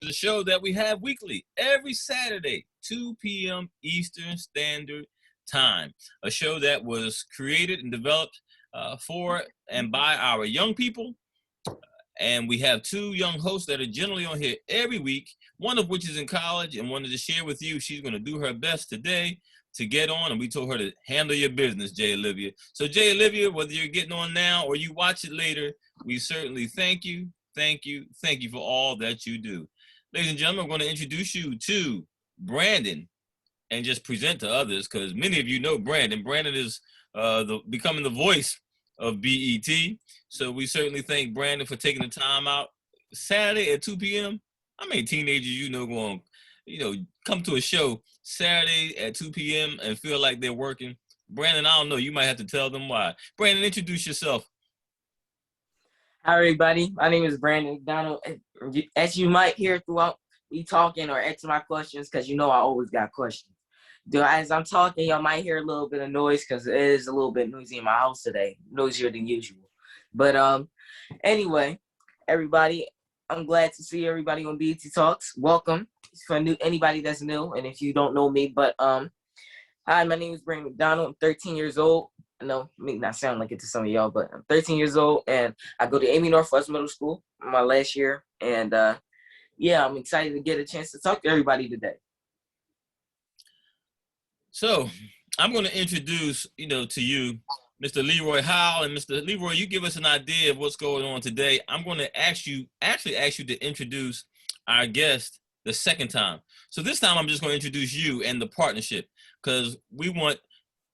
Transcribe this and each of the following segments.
The show that we have weekly, every Saturday, 2 p.m. Eastern Standard Time. A show that was created and developed for and by our young people. And we have two young hosts that are generally on here every week, one of which is in college and wanted to share with you. She's going to do her best today to get on, and we told her to handle your business, Jay Olivia. So, Jay Olivia, whether you're getting on now or you watch it later, we certainly thank you for all that you do. Ladies and gentlemen, I'm going to introduce you to Brandon and just present to others, because many of you know Brandon. Brandon is becoming the voice of BET. So we certainly thank Brandon for taking the time out. Saturday at 2 p.m., how many teenagers going, come to a show Saturday at 2 p.m. and feel like they're working? Brandon, I don't know. You might have to tell them why. Brandon, introduce yourself. Hi, everybody. My name is Brandon McDonald. As you might hear throughout me talking or answer my questions, because I always got questions. As I'm talking, y'all might hear a little bit of noise because it is a little bit noisy in my house today, noisier than usual. But anyway, everybody, I'm glad to see everybody on BET Talks. Welcome for anybody that's new, and if you don't know me, but hi, my name is Brandon McDonald. I'm 13 years old. I know it may not sound like it to some of y'all, but I'm 13 years old, and I go to Amy Northwest Middle School, my last year, and I'm excited to get a chance to talk to everybody today. So I'm going to introduce, to you, Mr. Leroy Howell. And Mr. Leroy, you give us an idea of what's going on today. I'm going to ask you to introduce our guest the second time. So this time I'm just going to introduce you and the partnership, because we want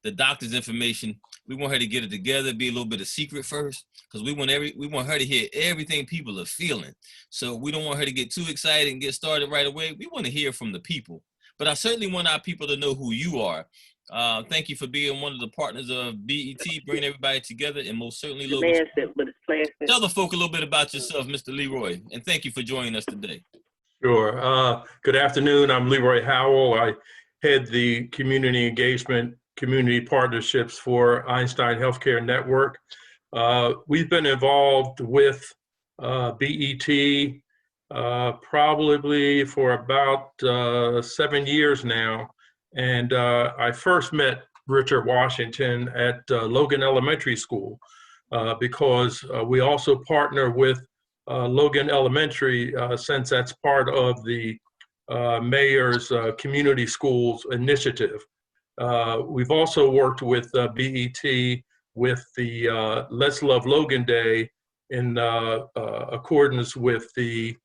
the doctor's information. We want her to get it together, be a little bit of secret first, because we want her to hear everything people are feeling. So we don't want her to get too excited and get started right away. We want to hear from the people. But I certainly want our people to know who you are. Thank you for being one of the partners of BET, bringing everybody together, and most certainly tell the folk a little bit about yourself, Mr. Leroy, and thank you for joining us today. Sure. Good afternoon. I'm Leroy Howell. I head the community engagement, community partnerships for Einstein Healthcare Network. We've been involved with BET probably for about 7 years now. And I first met Richard Washington at Logan Elementary School because we also partner with Logan Elementary since that's part of the mayor's community schools initiative. We've also worked with BET with the Let's Love Logan Day in accordance with the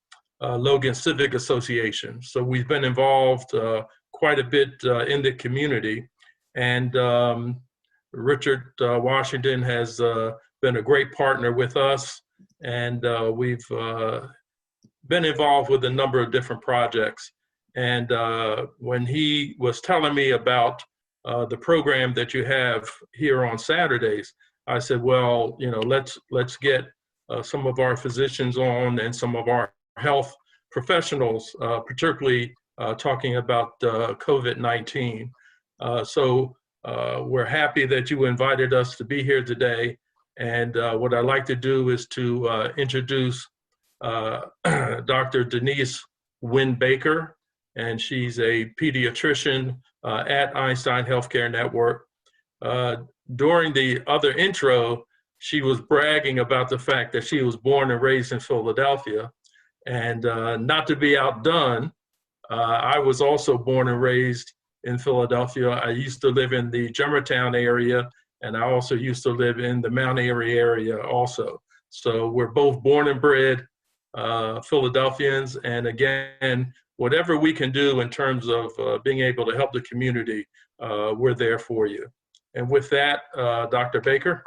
Logan Civic Association. So we've been involved quite a bit in the community. And Richard Washington has been a great partner with us. And we've been involved with a number of different projects. And when he was telling me about the program that you have here on Saturdays, I said, well, let's get some of our physicians on and some of our health professionals, particularly talking about COVID-19. So we're happy that you invited us to be here today. And what I'd like to do is to introduce Dr. Denise Wynn-Baker, and she's a pediatrician at Einstein Healthcare Network. During the other intro, she was bragging about the fact that she was born and raised in Philadelphia. And not to be outdone, I was also born and raised in Philadelphia. I used to live in the Germantown area, and I also used to live in the Mount Airy area also. So we're both born and bred Philadelphians. And again, whatever we can do in terms of being able to help the community, we're there for you. And with that, Dr. Baker.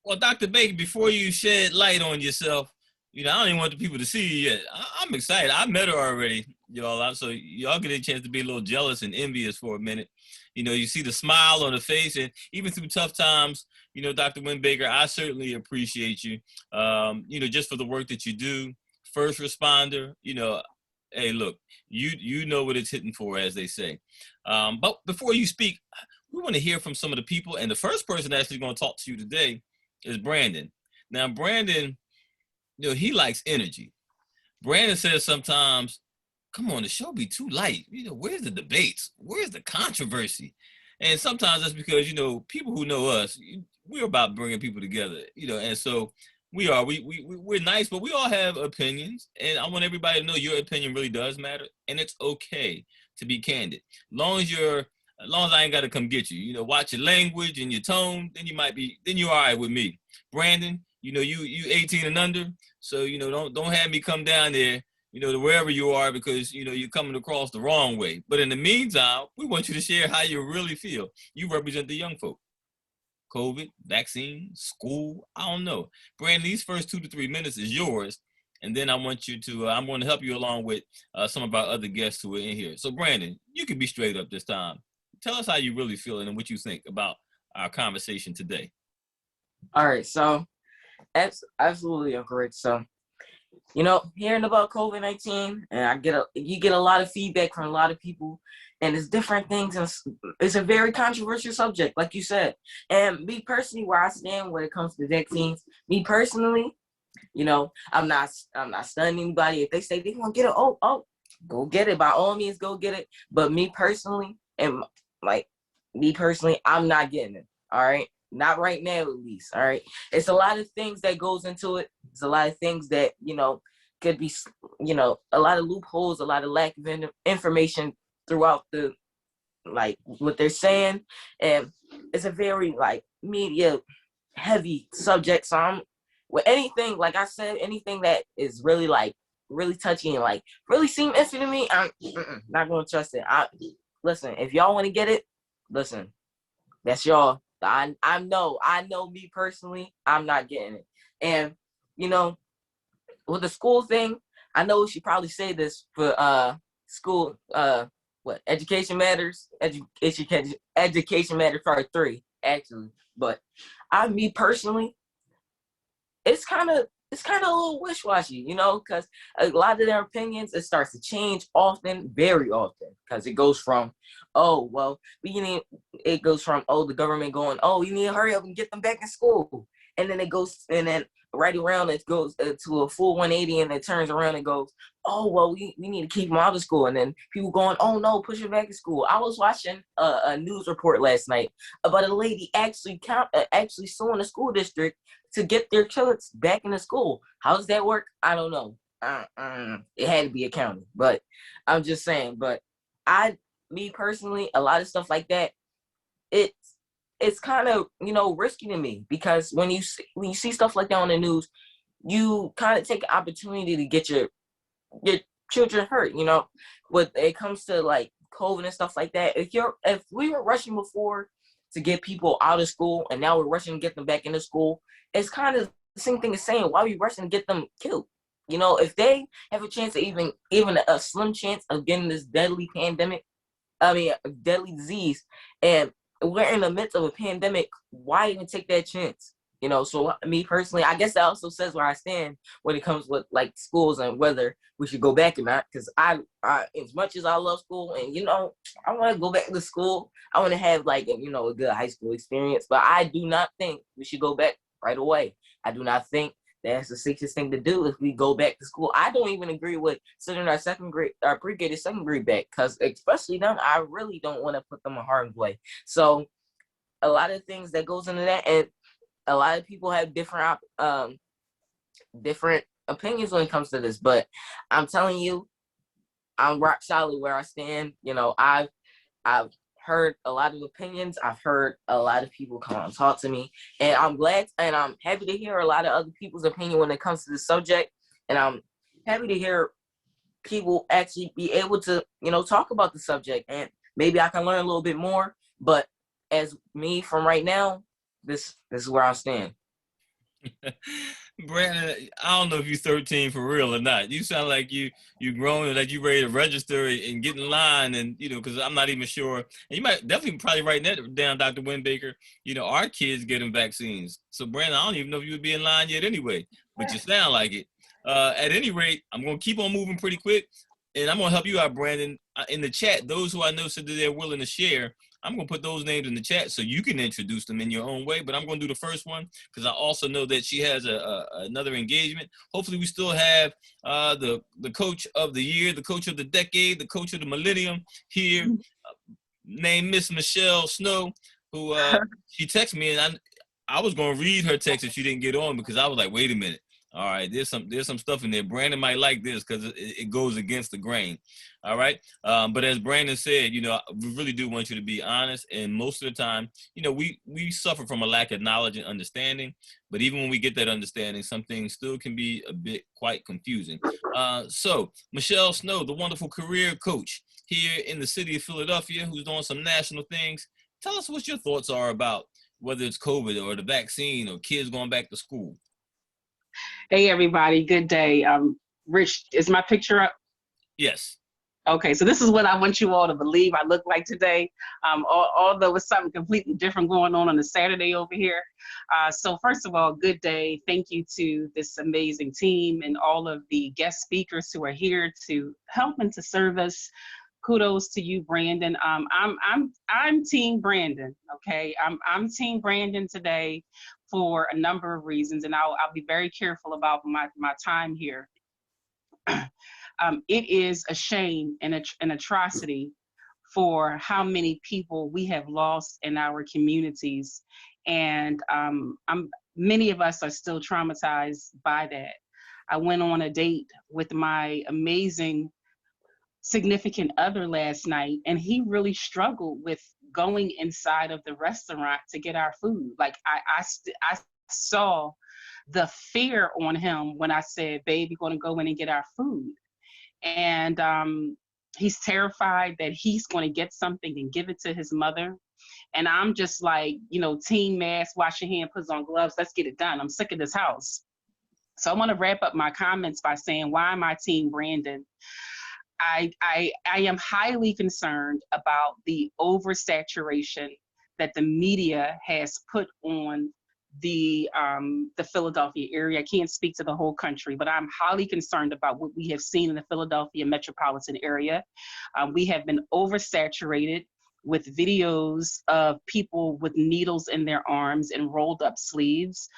Well, Dr. Baker, before you shed light on yourself, I don't even want the people to see you yet. I'm excited. I met her already, y'all. So y'all get a chance to be a little jealous and envious for a minute. You see the smile on the face, and even through tough times, Dr. Wynn-Baker, I certainly appreciate you, just for the work that you do. First responder, hey, look, you know what it's hitting for, as they say. But before you speak, we want to hear from some of the people. And the first person actually going to talk to you today is Brandon. Now, Brandon, he likes energy. Brandon says sometimes, come on, the show be too light. Where's the debates? Where's the controversy? And sometimes that's because, people who know us, we're about bringing people together, and so we're nice, but we all have opinions. And I want everybody to know your opinion really does matter. And it's okay to be candid. As long as I ain't got to come get you, watch your language and your tone, then you're all right with me. Brandon, you 18 and under. So, don't have me come down there, to wherever you are, because, you're coming across the wrong way. But in the meantime, we want you to share how you really feel. You represent the young folk. COVID, vaccine, school, I don't know. Brandon, these first 2 to 3 minutes is yours. And then I want you to, I'm going to help you along with some of our other guests who are in here. So Brandon, you can be straight up this time. Tell us how you really feel and what you think about our conversation today. All right, so absolutely correct. So, hearing about COVID-19, and you get a lot of feedback from a lot of people, and it's different things, and it's a very controversial subject, like you said. And me personally, where I stand when it comes to vaccines, me personally, I'm not stunning anybody. If they say they want to get it, go get it. By all means, go get it. But me personally, I'm not getting it. All right. Not right now, at least. All right. It's a lot of things that goes into it. It's a lot of things that, could be, a lot of loopholes, a lot of lack of information throughout what they're saying. And it's a very, media heavy subject. So with anything, like I said, anything that is really, really touchy and, really seem iffy to me, I'm not going to trust it. Listen, if y'all want to get it, listen, that's y'all. I know me personally, I'm not getting it. And, with the school thing, I know she probably said this for school, Education Matters, Education Matters Part 3, actually. But me personally, it's kind of a little wish-washy, because a lot of their opinions, it starts to change often, very often, because it goes from, it goes from, the government going, you need to hurry up and get them back in school. And then right around, it goes to a full 180, and it turns around and goes, we need to keep them out of school. And then people going, oh no, push them back in school. I was watching a news report last night about a lady actually suing a school district to get their kids back into school. How does that work? I don't know. It had to be a county, but I'm just saying. But me personally, a lot of stuff like that, it's kind of, risky to me, because when you see stuff like that on the news, you kind of take an opportunity to get your children hurt, when it comes to COVID and stuff like that. If we were rushing before to get people out of school, and now we're rushing to get them back into school, it's kind of the same thing as saying, why are we rushing to get them killed? If they have a chance of even a slim chance of getting this deadly disease, and we're in the midst of a pandemic, why even take that chance? So me personally, I guess that also says where I stand when it comes with schools and whether we should go back or not. Because I as much as I love school, and I want to go back to school, I want to have a good high school experience. But I do not think we should go back right away. I do not think that's the safest thing to do if we go back to school. I don't even agree with sending our pre-K to second grade back, because especially them, I really don't want to put them in harm's way. So a lot of things that goes into that, and a lot of people have different opinions when it comes to this. But I'm telling you, I'm rock solid where I stand. I've heard a lot of opinions. I've heard a lot of people come and talk to me, and I'm glad and I'm happy to hear a lot of other people's opinion when it comes to the subject. And I'm happy to hear people actually be able to, talk about the subject, and maybe I can learn a little bit more. But as me from right now, this is where I stand. Brandon, I don't know if you're 13 for real or not. You sound like you grown and like you ready to register and get in line, and because I'm not even sure. And you might definitely probably write that down, Dr. Winbaker. Our kids getting vaccines. So Brandon, I don't even know if you would be in line yet anyway, but you sound like it. At any rate, I'm gonna keep on moving pretty quick, and I'm gonna help you out, Brandon. In the chat, those who I know said that they're willing to share. I'm going to put those names in the chat so you can introduce them in your own way. But I'm going to do the first one because I also know that she has another engagement. Hopefully, we still have the coach of the year, the coach of the decade, the coach of the millennium here, named Miss Michelle Snow, who she texted me, and I was going to read her text if she didn't get on because I was like, wait a minute. All right, there's some stuff in there. Brandon might like this because it goes against the grain. All right, but as Brandon said, we really do want you to be honest. And most of the time, we suffer from a lack of knowledge and understanding. But even when we get that understanding, some things still can be a bit quite confusing. So Michelle Snow, the wonderful career coach here in the city of Philadelphia, who's doing some national things. Tell us what your thoughts are about whether it's COVID or the vaccine or kids going back to school. Hey, everybody. Good day. Rich, is my picture up? Yes. Okay, so this is what I want you all to believe I look like today, although it's something completely different going on a Saturday over here. So first of all, good day. Thank you to this amazing team and all of the guest speakers who are here to help and to serve us. Kudos to you, Brandon. I'm Team Brandon. Okay, I'm Team Brandon today for a number of reasons, and I'll be very careful about my time here. It is a shame and an atrocity for how many people we have lost in our communities, and many of us are still traumatized by that. I went on a date with my amazing significant other last night, and he really struggled with going inside of the restaurant to get our food. Like I saw the fear on him when I said, babe, you're gonna go in and get our food. And he's terrified that he's gonna get something and give it to his mother. And I'm just like, team mask, wash your hand, put on gloves, let's get it done. I'm sick of this house. So I wanna wrap up my comments by saying, why am I Team Brandon? I am highly concerned about the oversaturation that the media has put on the Philadelphia area. I can't speak to the whole country, but I'm highly concerned about what we have seen in the Philadelphia metropolitan area. We have been oversaturated with videos of people with needles in their arms and rolled up sleeves.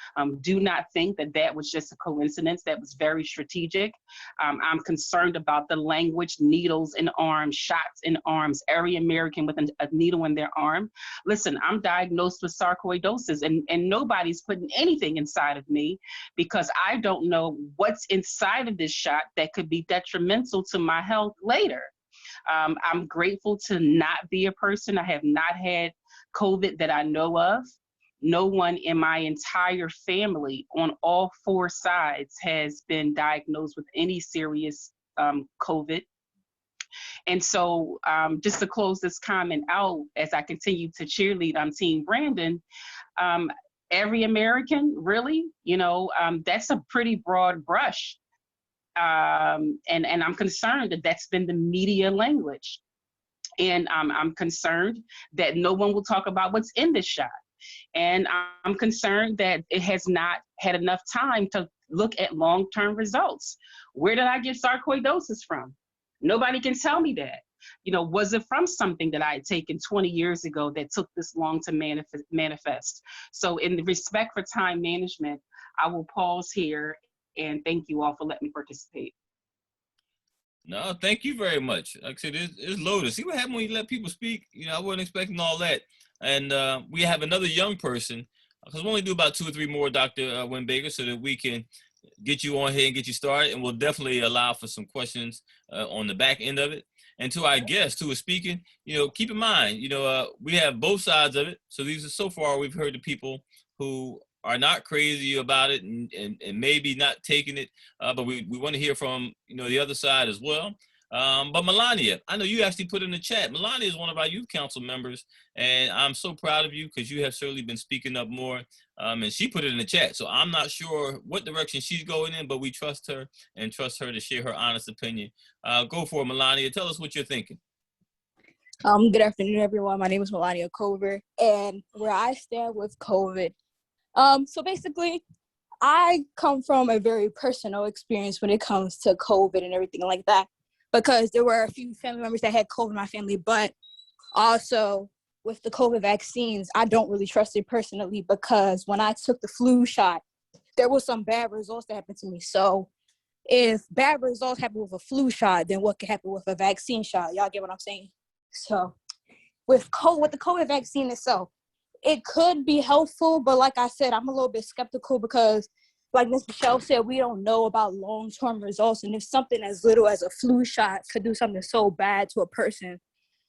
Do not think that that was just a coincidence. That was very strategic. I'm concerned about the language, needles in arms, shots in arms, every American with a needle in their arm. Listen, I'm diagnosed with sarcoidosis and nobody's putting anything inside of me because I don't know what's inside of this shot that could be detrimental to my health later. I'm grateful to not be a person. I have not had COVID that I know of. No one in my entire family on all four sides has been diagnosed with any serious COVID. And so just to close this comment out, as I continue to cheerlead on Team Brandon, every American, really, that's a pretty broad brush. And I'm concerned that that's been the media language. And I'm concerned that no one will talk about what's in this shot. And I'm concerned that it has not had enough time to look at long-term results. Where did I get sarcoidosis from? Nobody can tell me that. Was it from something that I had taken 20 years ago that took this long to manifest? So in the respect for time management, I will pause here. And thank you all for letting me participate. No, thank you very much. Like I said, it's loaded. See what happened when you let people speak? I wasn't expecting all that. And we have another young person, because we only do about 2 or 3 more, Dr. Wimberger, so that we can get you on here and get you started. And we'll definitely allow for some questions on the back end of it. And to our guest who is speaking, keep in mind, we have both sides of it. So so far we've heard the people who are not crazy about it and maybe not taking it, but we want to hear from the other side as well. But Melania, I know you actually put in the chat. Melania is one of our youth council members, and I'm so proud of you because you have certainly been speaking up more. And she put it in the chat, so I'm not sure what direction she's going in, but we trust her and trust her to share her honest opinion. Go for it, Melania. Tell us what you're thinking. Good afternoon, everyone. My name is Melania Cover, and where I stand with COVID. So basically, I come from a very personal experience when it comes to COVID and everything like that, because there were a few family members that had COVID in my family, but also with the COVID vaccines, I don't really trust it personally because when I took the flu shot, there was some bad results that happened to me. So if bad results happen with a flu shot, then what could happen with a vaccine shot? Y'all get what I'm saying? So with the COVID vaccine itself, it could be helpful, but like I said, I'm a little bit skeptical because, like Ms. Michelle said, we don't know about long-term results. And if something as little as a flu shot could do something so bad to a person,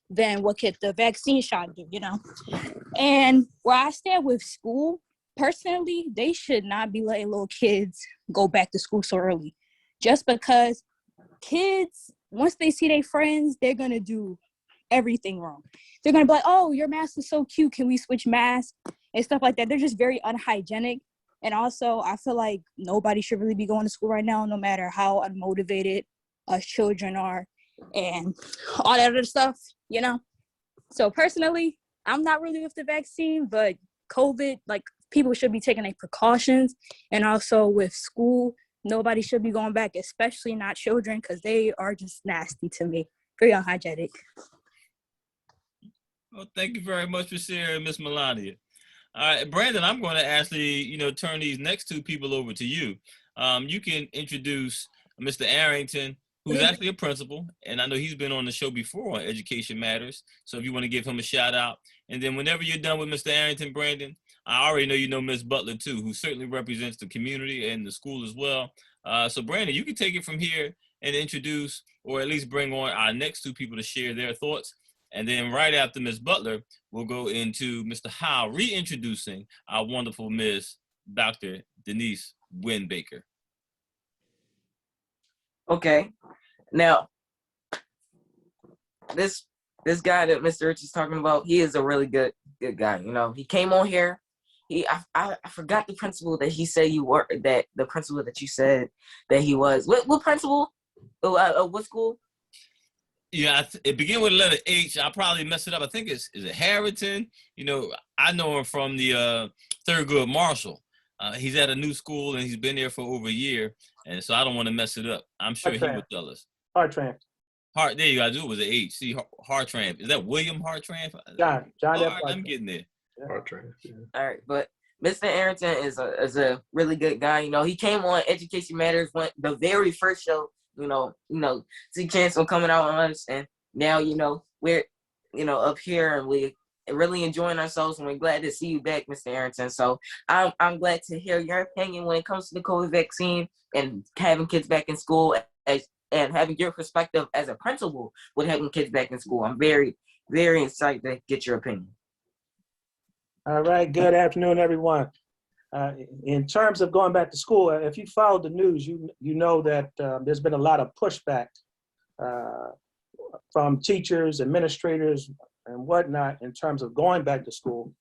then what could the vaccine shot do, you know? And where I stand with school, personally, they should not be letting little kids go back to school so early. Just because kids, once they see their friends, they're going to do everything wrong. They're going to be like, oh, your mask is so cute. Can we switch masks? And stuff like that. They're just very unhygienic. And also, I feel like nobody should really be going to school right now, no matter how unmotivated us children are and all that other stuff, you know? So personally, I'm not really with the vaccine, but COVID, like, people should be taking their precautions. And also with school, nobody should be going back, especially not children, because they are just nasty to me. Very unhygienic. Well, thank you very much for sharing, Miss Melania. All right, Brandon, I'm going to actually, turn these next two people over to you. You can introduce Mr. Arrington, who's actually a principal, and I know he's been on the show before on Education Matters. So if you want to give him a shout out, and then whenever you're done with Mr. Arrington, Brandon, I already know you know Ms. Butler too, who certainly represents the community and the school as well. So Brandon, you can take it from here and introduce, or at least bring on our next two people to share their thoughts. And then right after Ms. Butler, we'll go into Mr. Howe reintroducing our wonderful Ms. Dr. Denise Winbaker. Okay. Now, this guy that Mr. Rich is talking about, he is a really good guy. You know, he came on here. I forgot the principal that he said you were, that the principal that you said that he was. What principal? What school? Yeah, it began with the letter H. I'll probably mess it up. I think is it Harrington? I know him from the Thurgood Marshall. He's at a new school and he's been there for over a year, and so I don't want to mess it up. I'm sure he would tell us. Hartranft. There you go. I do. It was an H. See, Hartranft. Is that William Hartranft? John F. Right, I'm getting there. Yeah. Hartranft, yeah. All right, but Mr. Arrington is a really good guy. You know, he came on Education Matters when the very first show. See chance on coming out on us, and now we're up here and we're really enjoying ourselves, and we're glad to see you back, Mr. Arrington. So I'm glad to hear your opinion when it comes to the COVID vaccine and having kids back in school, and having your perspective as a principal with having kids back in school. I'm very, very excited to get your opinion. All right. Good afternoon, everyone. In terms of going back to school, if you followed the news, you know that there's been a lot of pushback from teachers, administrators, and whatnot in terms of going back to school.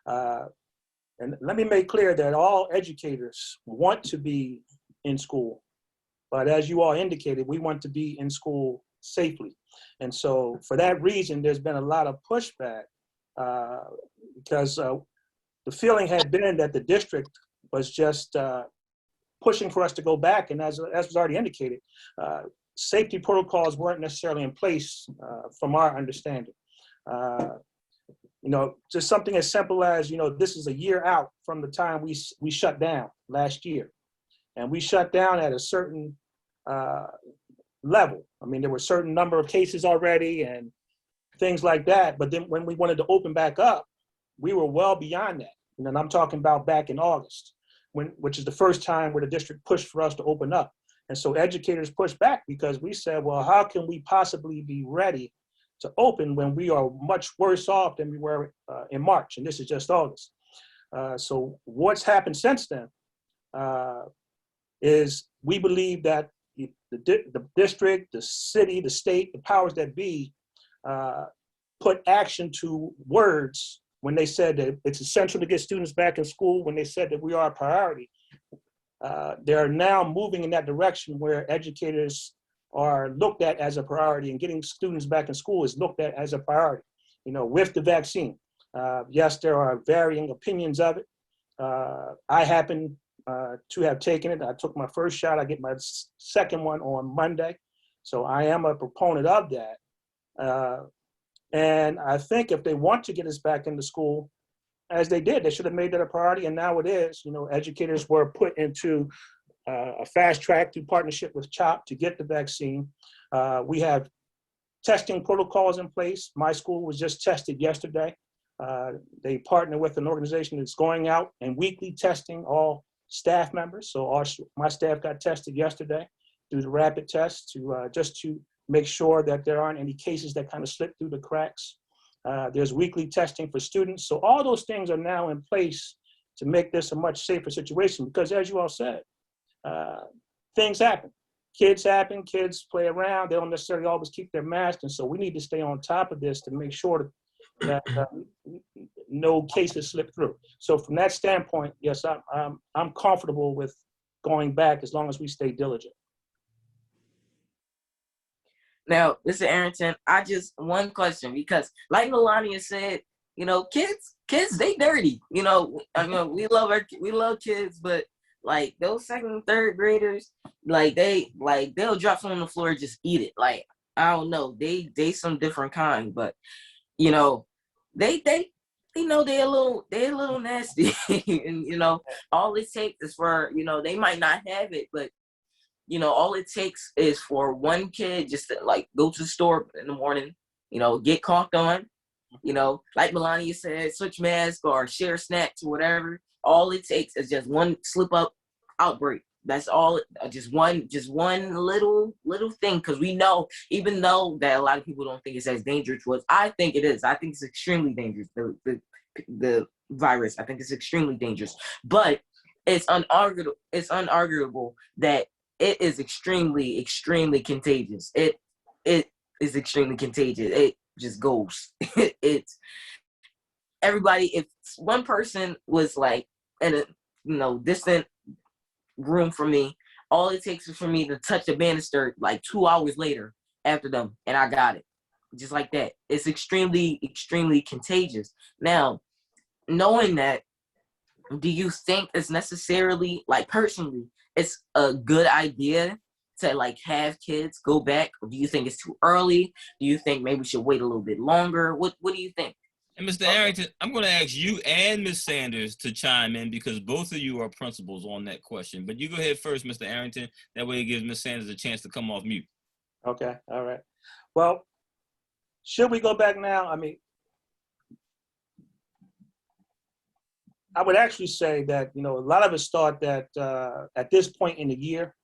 And let me make clear that all educators want to be in school. But as you all indicated, we want to be in school safely. And so for that reason, there's been a lot of pushback because the feeling had been that the district was just pushing for us to go back. And as was already indicated, safety protocols weren't necessarily in place from our understanding. Just something as simple as, this is a year out from the time we shut down last year. And we shut down at a certain level. I mean, there were a certain number of cases already and things like that. But then when we wanted to open back up, we were well beyond that. And I'm talking about back in August, which is the first time where the district pushed for us to open up. And so educators pushed back because we said, well, how can we possibly be ready to open when we are much worse off than we were in March? And this is just August. So what's happened since then is we believe that the district, the city, the state, the powers that be put action to words when they said that it's essential to get students back in school, when they said that we are a priority. They are now moving in that direction where educators are looked at as a priority, and getting students back in school is looked at as a priority, with the vaccine. Yes, there are varying opinions of it. I happen to have taken it. I took my first shot. I get my second one on Monday. So I am a proponent of that. And I think if they want to get us back into school, as they did, they should have made that a priority, and now it is. You know, educators were put into a fast track through partnership with CHOP to get the vaccine. We have testing protocols in place. My school was just tested yesterday. They partner with an organization that's going out and weekly testing all staff members. So my staff got tested yesterday through the rapid test to just to make sure that there aren't any cases that kind of slip through the cracks. There's weekly testing for students. So all those things are now in place to make this a much safer situation, because as you all said, things happen. Kids happen, kids play around, they don't necessarily always keep their mask. And so we need to stay on top of this to make sure that no cases slip through. So from that standpoint, yes, I'm comfortable with going back as long as we stay diligent. Now, Mr. Arrington, one question, because like Melania said, you know, kids, they dirty. You know, I mean, we love kids, but like those second and third graders, they'll drop something on the floor and just eat it. Like, I don't know, they some different kind, but you know, they know they're a little nasty. And you know, all it takes is for, you know, they might not have it, but you know, all it takes is for one kid just to like go to the store in the morning, you know, get coughed on, you know, like Melania said, switch masks or share snacks or whatever. All it takes is just one slip up outbreak. That's all. Just one little thing. Because we know, even though that a lot of people don't think it's as dangerous to us, I think it is. I think it's extremely dangerous. The virus. I think it's extremely dangerous. But it's unarguable. It's unarguable that it is extremely, extremely contagious. It is extremely contagious. It just goes. It's everybody. If one person was like in a distant room from me, all it takes is for me to touch the banister like 2 hours later after them, and I got it. Just like that. It's extremely, extremely contagious. Now, knowing that, do you think it's necessarily, like personally, it's a good idea to like have kids go back? Or do you think it's too early? Do you think maybe we should wait a little bit longer? What do you think? And Mr. Arrington, I'm going to ask you and Ms. Sanders to chime in because both of you are principals on that question. But you go ahead first, Mr. Arrington. That way it gives Ms. Sanders a chance to come off mute. Okay, all right. Well, should we go back now? I mean, I would actually say that, you know, a lot of us thought that at this point in the year,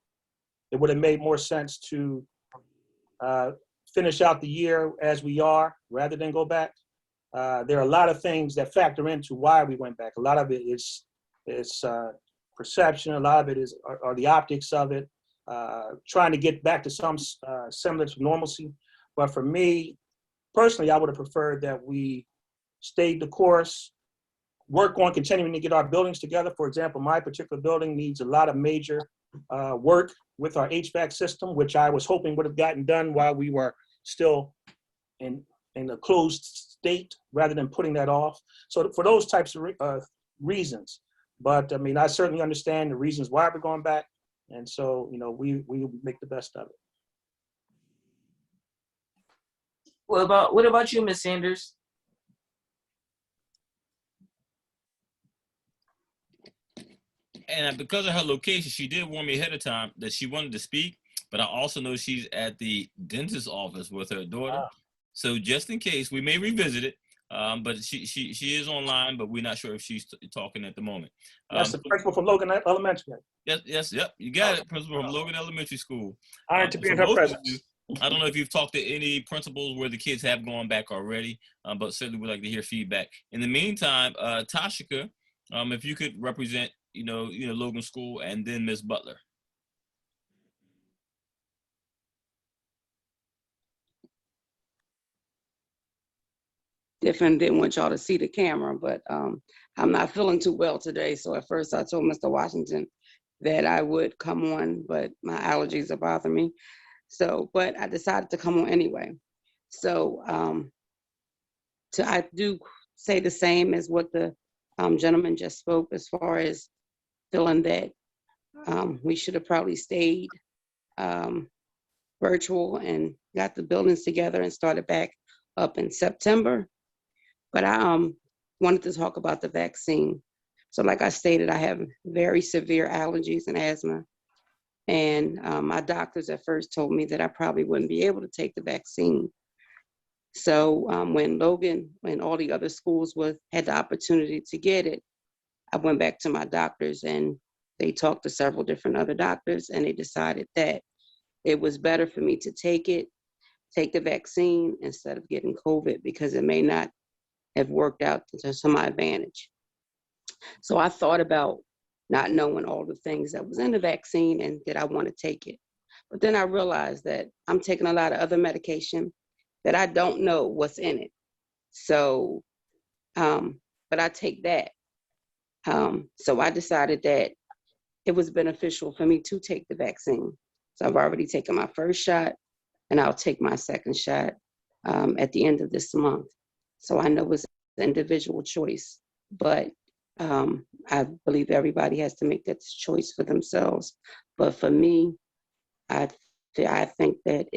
it would have made more sense to finish out the year as we are rather than go back. There are a lot of things that factor into why we went back. A lot of it is perception. A lot of it are the optics of it, trying to get back to some semblance of normalcy. But for me, personally, I would have preferred that we stayed the course, work on continuing to get our buildings together. For example, my particular building needs a lot of major work with our HVAC system, which I was hoping would have gotten done while we were still in a closed state rather than putting that off. So for those types of reasons. But I mean, I certainly understand the reasons why we're going back. And so, you know, we make the best of it. What about you, Ms. Sanders? And because of her location, she did warn me ahead of time that she wanted to speak, but I also know she's at the dentist's office with her daughter. Wow. So just in case, we may revisit it, but she is online, but we're not sure if she's talking at the moment. That's the principal from Logan Elementary. Yes, yep, you got it, principal from Logan Elementary School. Honored to be in her presence. I don't know if you've talked to any principals where the kids have gone back already, but certainly we'd like to hear feedback. In the meantime, Tashika, if you could represent, Logan School, and then Ms. Butler. Different, didn't want y'all to see the camera, but I'm not feeling too well today. So at first I told Mr. Washington that I would come on, but my allergies are bothering me. So, but I decided to come on anyway. So I do say the same as what the gentleman just spoke, as far as feeling that we should have probably stayed virtual and got the buildings together and started back up in September. But I wanted to talk about the vaccine. So like I stated, I have very severe allergies and asthma. And my doctors at first told me that I probably wouldn't be able to take the vaccine. So when Logan and all the other schools had the opportunity to get it, I went back to my doctors and they talked to several different other doctors, and they decided that it was better for me to take the vaccine instead of getting COVID, because it may not have worked out to my advantage. So I thought about not knowing all the things that was in the vaccine and did I want to take it. But then I realized that I'm taking a lot of other medication that I don't know what's in it. So, but I take that. So I decided that it was beneficial for me to take the vaccine. So I've already taken my first shot, and I'll take my second shot at the end of this month. So I know it's an individual choice, but I believe everybody has to make that choice for themselves. But for me, I think that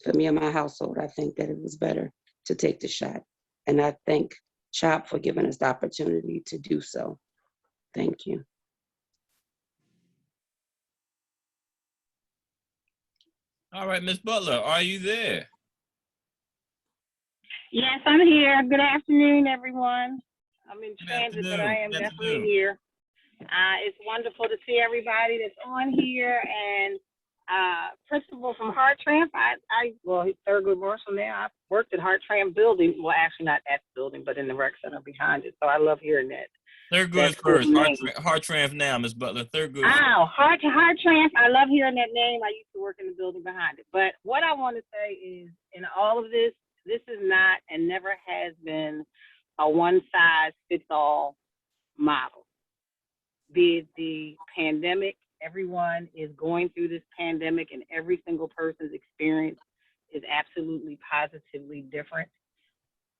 for me and my household, I think that it was better to take the shot. And I thank CHOP for giving us the opportunity to do so. Thank you. All right, Ms. Butler, are you there? Yes, I'm here. Good afternoon, everyone. I'm in Good transit, but afternoon. I am Good definitely afternoon. here. It's wonderful to see everybody that's on here. And Principal from Hartranft, well, he's Thurgood Marshall now. I've worked at Hartranft building. Well, actually not at the building, but in the rec center behind it. So I love hearing that. Thurgood That's good first. name. Hartranft now, Ms. Butler. Thurgood. Oh, Hartranft. I love hearing that name. I used to work in the building behind it. But what I want to say is, in all of this, this is not and never has been a one-size-fits-all model. Be it the pandemic, everyone is going through this pandemic, and every single person's experience is absolutely positively different.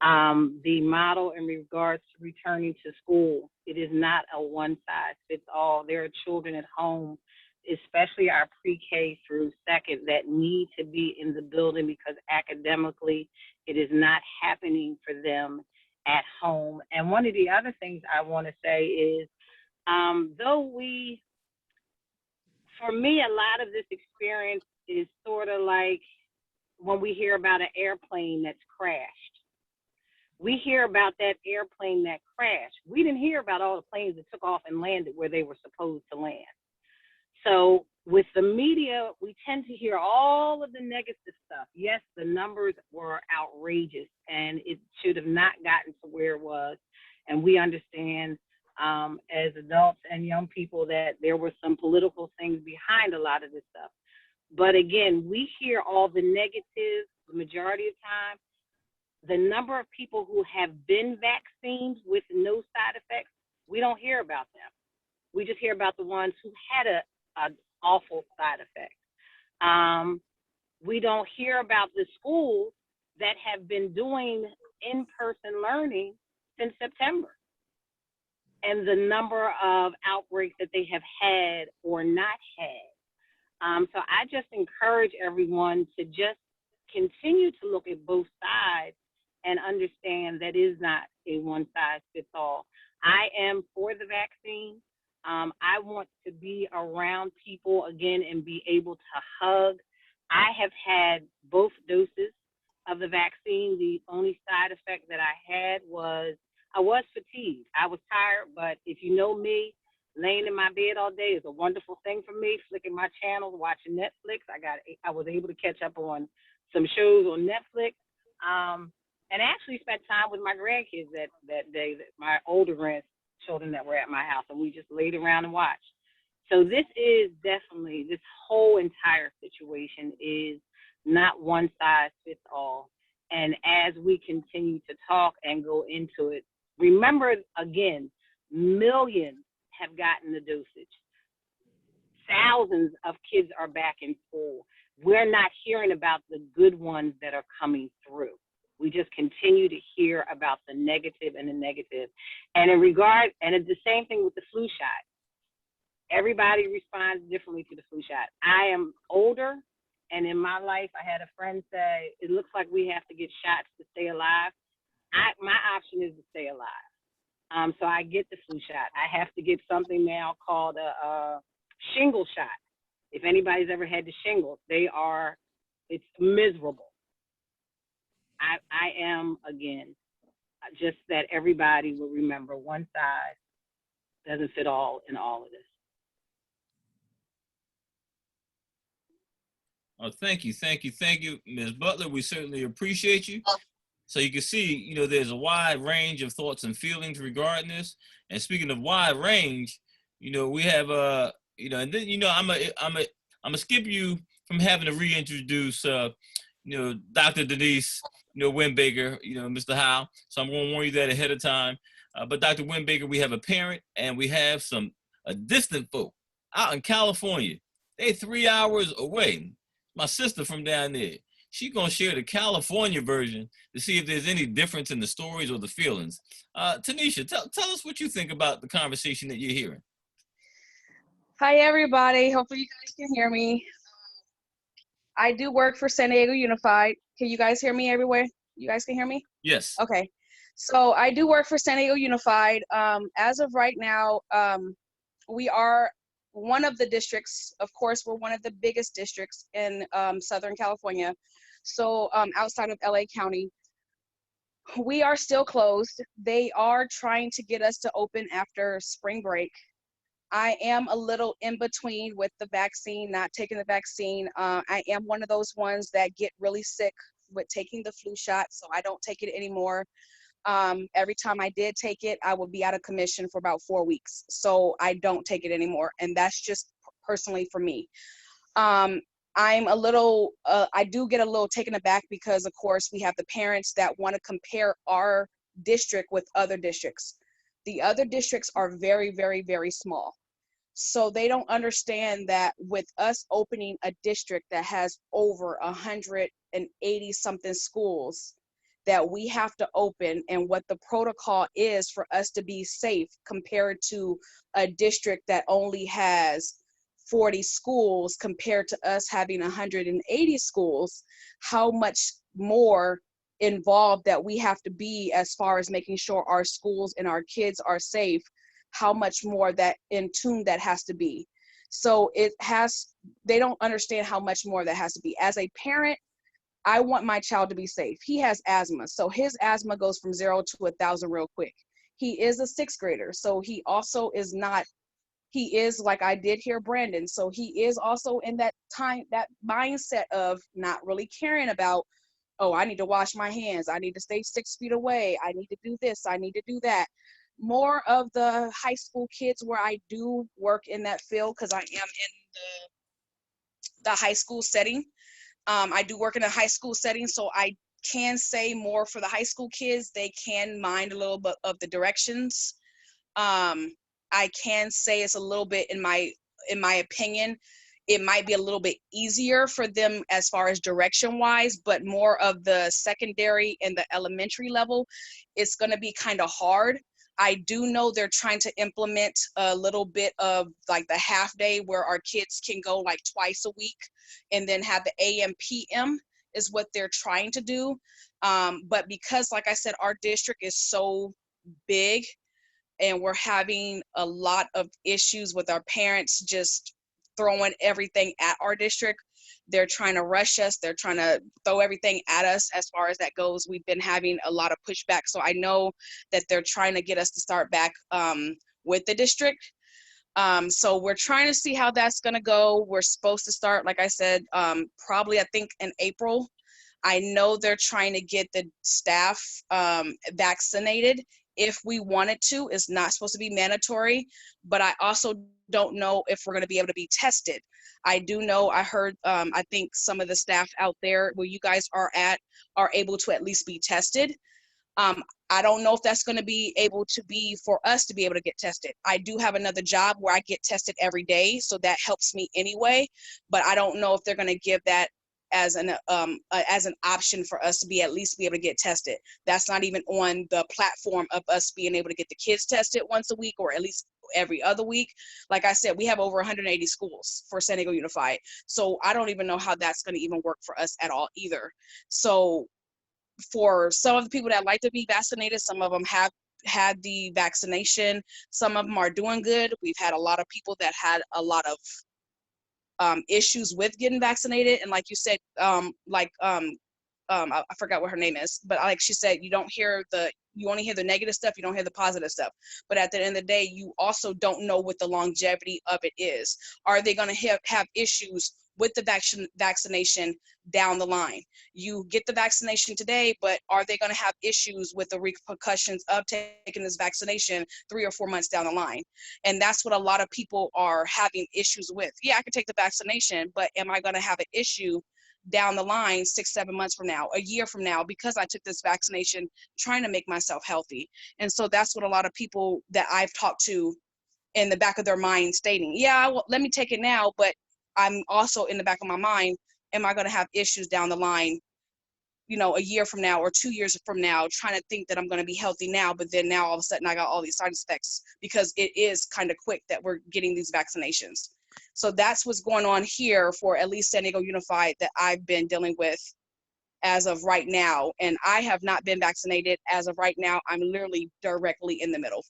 The model in regards to returning to school, it is not a one-size-fits-all. There are children at home, especially our pre-K through second, that need to be in the building because academically it is not happening for them at home. And one of the other things I want to say is, for me, a lot of this experience is sort of like when we hear about an airplane that's crashed. We hear about that airplane that crashed. We didn't hear about all the planes that took off and landed where they were supposed to land. So with the media, we tend to hear all of the negative stuff. Yes, the numbers were outrageous, and it should have not gotten to where it was. And we understand as adults and young people that there were some political things behind a lot of this stuff. But again, we hear all the negatives the majority of time. The number of people who have been vaccinated with no side effects, we don't hear about them. We just hear about the ones who had an awful side effect. We don't hear about the schools that have been doing in-person learning since September and the number of outbreaks that they have had or not had. So I just encourage everyone to just continue to look at both sides and understand that is not a one-size-fits-all. I am for the vaccine. I want to be around people again and be able to hug. I have had both doses of the vaccine. The only side effect that I had was I was fatigued. I was tired, but if you know me, laying in my bed all day is a wonderful thing for me. Flicking my channels, watching Netflix. I was able to catch up on some shows on Netflix. And actually spent time with my grandkids that day, my older grandchildren that were at my house, and we just laid around and watched. So this is definitely, this whole entire situation is not one size fits all. And as we continue to talk and go into it, remember again, millions have gotten the dosage. Thousands of kids are back in school. We're not hearing about the good ones that are coming through. We just continue to hear about the negative and the negative. And it's the same thing with the flu shot. Everybody responds differently to the flu shot. I am older, And in my life, I had a friend say, it looks like we have to get shots to stay alive. My option is to stay alive. So I get the flu shot. I have to get something now called a shingle shot. If anybody's ever had the shingles, it's miserable. I am, again, just that everybody will remember one size doesn't fit all in all of this. Oh, thank you, Ms. Butler. We certainly appreciate you. So you can see, there's a wide range of thoughts and feelings regarding this. And speaking of wide range, we have and then I'm gonna skip you from having to reintroduce Dr. Denise Wimbaker, Mr. Howe. So I'm gonna warn you that ahead of time. But Dr. Wimbaker, we have a parent and we have a distant folk out in California. They're 3 hours away. My sister from down there, she's gonna share the California version to see if there's any difference in the stories or the feelings. Tanisha, tell us what you think about the conversation that you're hearing. Hi, everybody. Hopefully you guys can hear me. I do work for San Diego Unified. Can you guys hear me everywhere? You guys can hear me? Yes. Okay. So I do work for San Diego Unified. As of right now, we are one of the districts. Of course, we're one of the biggest districts in Southern California. So outside of LA County, we are still closed. They are trying to get us to open after spring break. I am a little in between with the vaccine, not taking the vaccine. I am one of those ones that get really sick with taking the flu shot, so I don't take it anymore. Every time I did take it, I would be out of commission for about 4 weeks. So I don't take it anymore. And that's just personally for me. I'm a little, I do get a little taken aback because of course we have the parents that want to compare our district with other districts. The other districts are very, very, very small. So they don't understand that with us opening a district that has over 180 something schools, that we have to open and what the protocol is for us to be safe compared to a district that only has 40 schools compared to us having 180 schools, how much more involved that we have to be as far as making sure our schools and our kids are safe, how much more that in tune that has to be. So they don't understand how much more that has to be. As a parent, I want my child to be safe. He has asthma, so his asthma goes from 0 to 1,000 real quick. He is a 6th grader, so he also is not, he is like I did hear Brandon, so he is also in that mindset of not really caring about, oh, I need to wash my hands, I need to stay 6 feet away, I need to do this, I need to do that. More of the high school kids where I do work in that field, because I am in the high school setting. I do work in a high school setting, so I can say more for the high school kids. They can mind a little bit of the directions. I can say it's a little bit, in my opinion, it might be a little bit easier for them as far as direction wise, but more of the secondary and the elementary level, it's going to be kind of hard. I do know they're trying to implement a little bit of like the half day where our kids can go like twice a week and then have the AM PM is what they're trying to do. But because, like I said, our district is so big and we're having a lot of issues with our parents just throwing everything at our district. They're trying to rush us. They're trying to throw everything at us as far as that goes. We've been having a lot of pushback. So I know that they're trying to get us to start back with the district. So we're trying to see how that's going to go. We're supposed to start, like I said, probably I think in April. I know they're trying to get the staff vaccinated if we wanted to. It's not supposed to be mandatory, but I also don't know if we're going to be able to be tested. I do know, I heard, I think some of the staff out there where you guys are at are able to at least be tested. I don't know if that's going to be able to be for us to be able to get tested. I do have another job where I get tested every day, so that helps me anyway, but I don't know if they're going to give that as an option for us to be at least be able to get tested. That's not even on the platform of us being able to get the kids tested once a week, or at least every other week. Like I said, we have over 180 schools for San Diego Unified. So I don't even know how that's going to even work for us at all either. So for some of the people that like to be vaccinated, some of them have had the vaccination. Some of them are doing good. We've had a lot of people that had a lot of issues with getting vaccinated. And like you said, I forgot what her name is, but like she said, you only hear the negative stuff, you don't hear the positive stuff. But at the end of the day, you also don't know what the longevity of it is. Are they going to have issues with the vaccination down the line? You get the vaccination today, but are they going to have issues with the repercussions of taking this vaccination 3 or 4 months down the line? And that's what a lot of people are having issues with. Yeah, I can take the vaccination, but am I going to have an issue down the line 6, 7 months from now, a year from now, because I took this vaccination trying to make myself healthy? And so that's what a lot of people that I've talked to in the back of their mind stating, yeah, well, let me take it now, but I'm also in the back of my mind, am I going to have issues down the line, a year from now or 2 years from now, trying to think that I'm going to be healthy now, but then now all of a sudden I got all these side effects because it is kind of quick that we're getting these vaccinations. So that's what's going on here for at least San Diego Unified that I've been dealing with as of right now. And I have not been vaccinated as of right now. I'm literally directly in the middle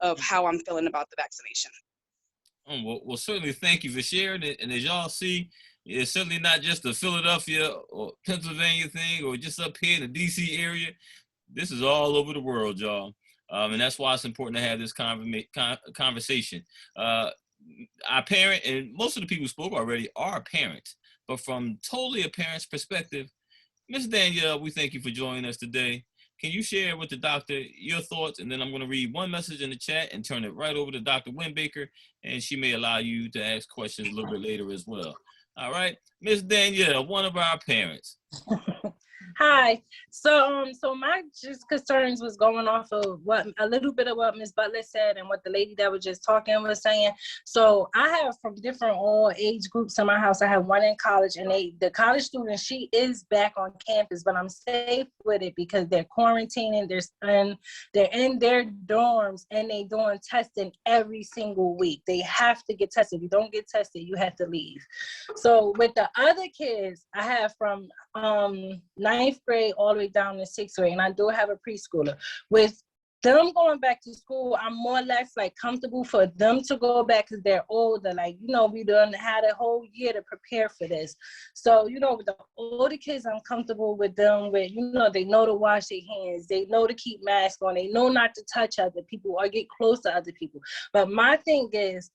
of how I'm feeling about the vaccination. Well, certainly thank you for sharing it. And as y'all see, it's certainly not just a Philadelphia or Pennsylvania thing or just up here in the DC area. This is all over the world, y'all. And that's why it's important to have this conversation. Our parent, and most of the people who spoke already are parents, but from totally a parent's perspective, Ms. Danielle, we thank you for joining us today. Can you share with the doctor your thoughts? And then I'm going to read one message in the chat and turn it right over to Dr. Winbaker, and she may allow you to ask questions a little bit later as well. All right, Ms. Danielle, one of our parents. Hi. So my just concerns was going off of a little bit of what Ms. Butler said and what the lady that was just talking was saying. So I have from different all age groups in my house. I have one in college, and the college student, she is back on campus, but I'm safe with it because they're quarantining. They're in their dorms and they doing testing every single week. They have to get tested. If you don't get tested, you have to leave. So with the other kids, I have from 9th grade all the way down to 6th grade, and I do have a preschooler. With them going back to school, I'm more or less like comfortable for them to go back because they're older. Like, we done had a whole year to prepare for this. So, with the older kids, I'm comfortable with them with, they know to wash their hands. They know to keep masks on. They know not to touch other people or get close to other people. But my thing is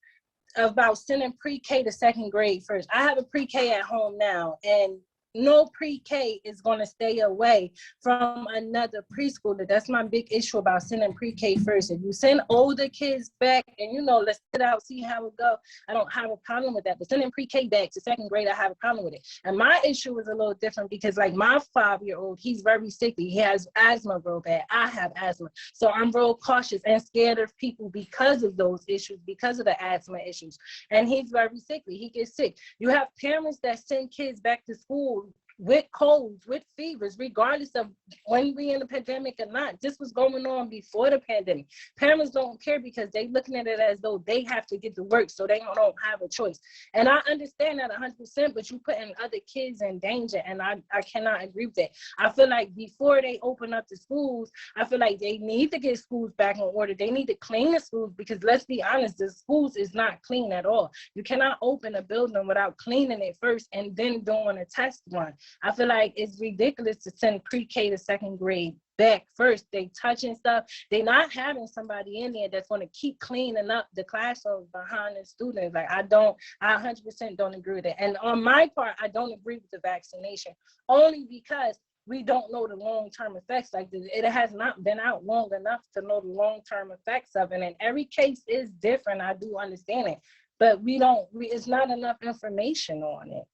about sending pre-K to 2nd grade first. I have a pre-K at home now, and no pre-K is going to stay away from another preschooler. That's my big issue about sending pre-K first. If you send older kids back and, let's sit out, see how it goes, I don't have a problem with that. But sending pre-K back to 2nd grade, I have a problem with it. And my issue is a little different because, like, my 5-year-old, he's very sickly. He has asthma real bad. I have asthma. So I'm real cautious and scared of people because of those issues, because of the asthma issues. And he's very sickly. He gets sick. You have parents that send kids back to school with colds, with fevers, regardless of when we in the pandemic or not. This was going on before the pandemic. Parents don't care because they looking at it as though they have to get to work, so they don't have a choice. And I understand that 100%, but you putting other kids in danger, and I cannot agree with that. I feel like before they open up the schools, I feel like they need to get schools back in order. They need to clean the schools because, let's be honest, the schools is not clean at all. You cannot open a building without cleaning it first and then doing a test run. I feel like it's ridiculous to send pre-K to 2nd grade back first. They touching stuff. They're not having somebody in there that's going to keep cleaning up the classrooms behind the students. Like, I 100% don't agree with it. And on my part, I don't agree with the vaccination only because we don't know the long-term effects. Like, it has not been out long enough to know the long-term effects of it. And every case is different. I do understand it, but it's not enough information on it.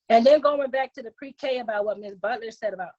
And then going back to the pre-K about what Ms. Butler said about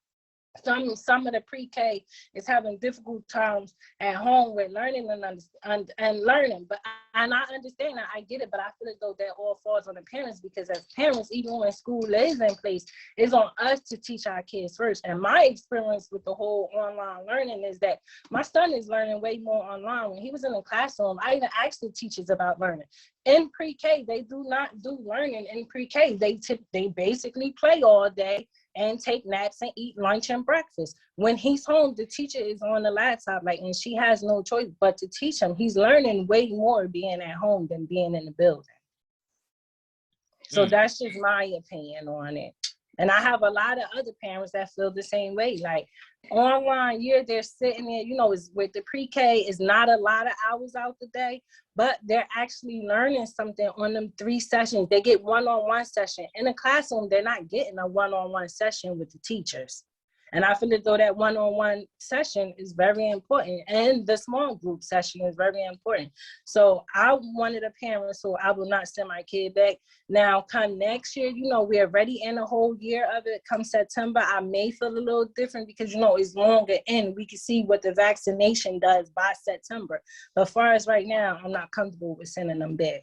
some of the pre-K is having difficult times at home with learning and learning. But I understand that, I get it, but I feel as though that all falls on the parents, because as parents, even when school is in place, it's on us to teach our kids first. And my experience with the whole online learning is that my son is learning way more online. When he was in the classroom, I even asked the teachers about learning. In pre-K, they do not do learning in pre-K. They basically play all day and take naps and eat lunch and breakfast. When he's home, the teacher is on the laptop, and she has no choice but to teach him. He's learning way more being at home than being in the building. So that's just my opinion on it. And I have a lot of other parents that feel the same way. Like online, they're sitting there, is with the pre-K, is not a lot of hours out the day, but they're actually learning something on them 3 sessions. They get one-on-one session. In a classroom, they're not getting a one-on-one session with the teachers. And I feel as though that one-on-one session is very important. And the small group session is very important. So I'm one of the parents, so I will not send my kid back. Now, come next year, we're already in a whole year of it. Come September, I may feel a little different because, it's longer in. We can see what the vaccination does by September. But as far as right now, I'm not comfortable with sending them back.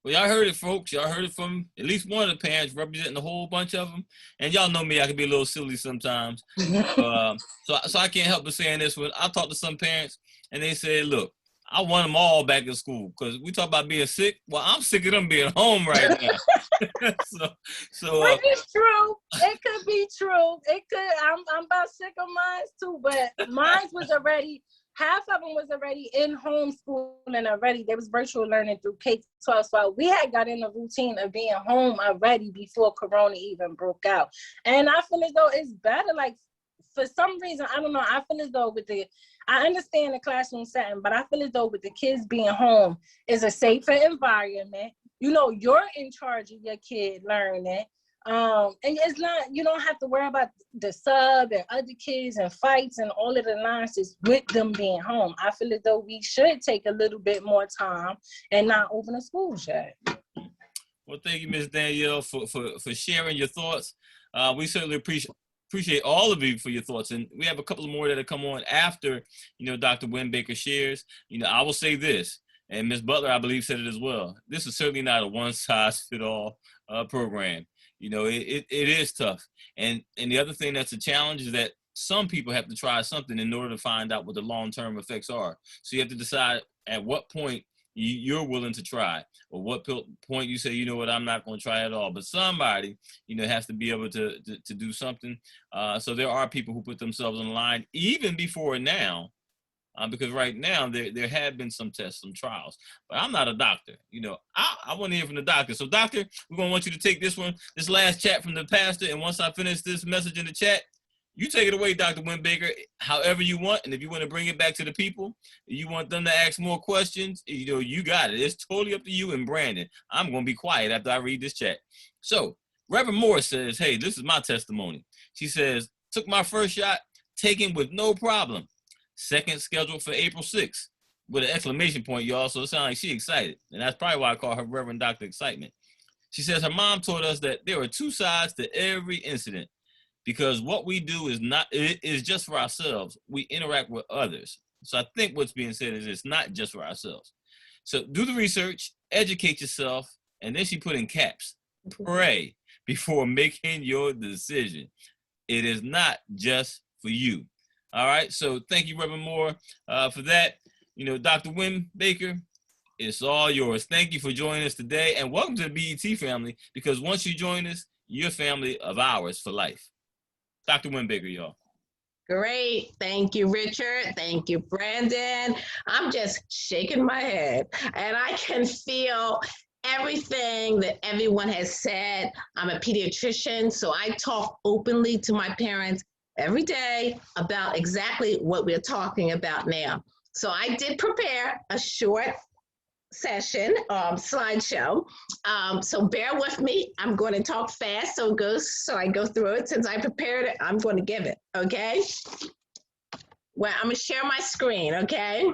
Well, y'all heard it, folks. Y'all heard it from at least one of the parents representing a whole bunch of them. And y'all know me, I can be a little silly sometimes. So I can't help but saying this one. I talked to some parents and they said, look, I want them all back in school because we talk about being sick. Well, I'm sick of them being home right now. Which is true. It could be true. It could. I'm about sick of mine too, but mine was already. Half of them was already in homeschooling already. They was virtual learning through K-12. So we had got in the routine of being home already before Corona even broke out. And I feel as though it's better. Like, for some reason, I don't know, I feel as though I understand the classroom setting, but I feel as though with the kids being home is a safer environment. You're in charge of your kid learning. And it's not, you don't have to worry about the sub and other kids and fights and all of the nonsense with them being home. I feel as though we should take a little bit more time and not open the schools yet. Well, thank you, Ms. Danielle, for sharing your thoughts. We certainly appreciate all of you for your thoughts. And we have a couple more that have come on after, Dr. Win-Baker shares. I will say this, and Ms. Butler, I believe, said it as well. This is certainly not a one-size-fit-all program. It is tough. And the other thing that's a challenge is that some people have to try something in order to find out what the long-term effects are. So you have to decide at what point you're willing to try, or what point you say, you know what, I'm not going to try at all. But somebody, has to be able to do something. So there are people who put themselves on the line even before now. Because right now there have been some tests, some trials, but I'm not a doctor. I want to hear from the doctor. So doctor, we're going to want you to take this last chat from the pastor. And once I finish this message in the chat, you take it away, Dr. Win-Baker, however you want. And if you want to bring it back to the people, you want them to ask more questions, you got it. It's totally up to you and Brandon. I'm going to be quiet after I read this chat. So Reverend Moore says, hey, this is my testimony. She says, took my first shot, taken with no problem. Second scheduled for April 6th with an exclamation point, y'all. So it sounds like she's excited. And that's probably why I call her Reverend Dr. Excitement. She says her mom taught us that there are two sides to every incident because what we do is just for ourselves. We interact with others. So I think what's being said is it's not just for ourselves. So do the research, educate yourself, and then she put in caps, pray before making your decision. It is not just for you. All right, so thank you, Reverend Moore, for that. Dr. Win-Baker, it's all yours. Thank you for joining us today, and welcome to the BET family, because once you join us, you're family of ours for life. Dr. Win-Baker, y'all. Great. Thank you, Richard. Thank you, Brandon. I'm just shaking my head, and I can feel everything that everyone has said. I'm a pediatrician, so I talk openly to my parents every day about exactly what we're talking about now. So I did prepare a short session, slideshow. So bear with me. I'm going to talk fast so I go through it. Since I prepared it, I'm going to give it, okay? Well, I'm going to share my screen, okay?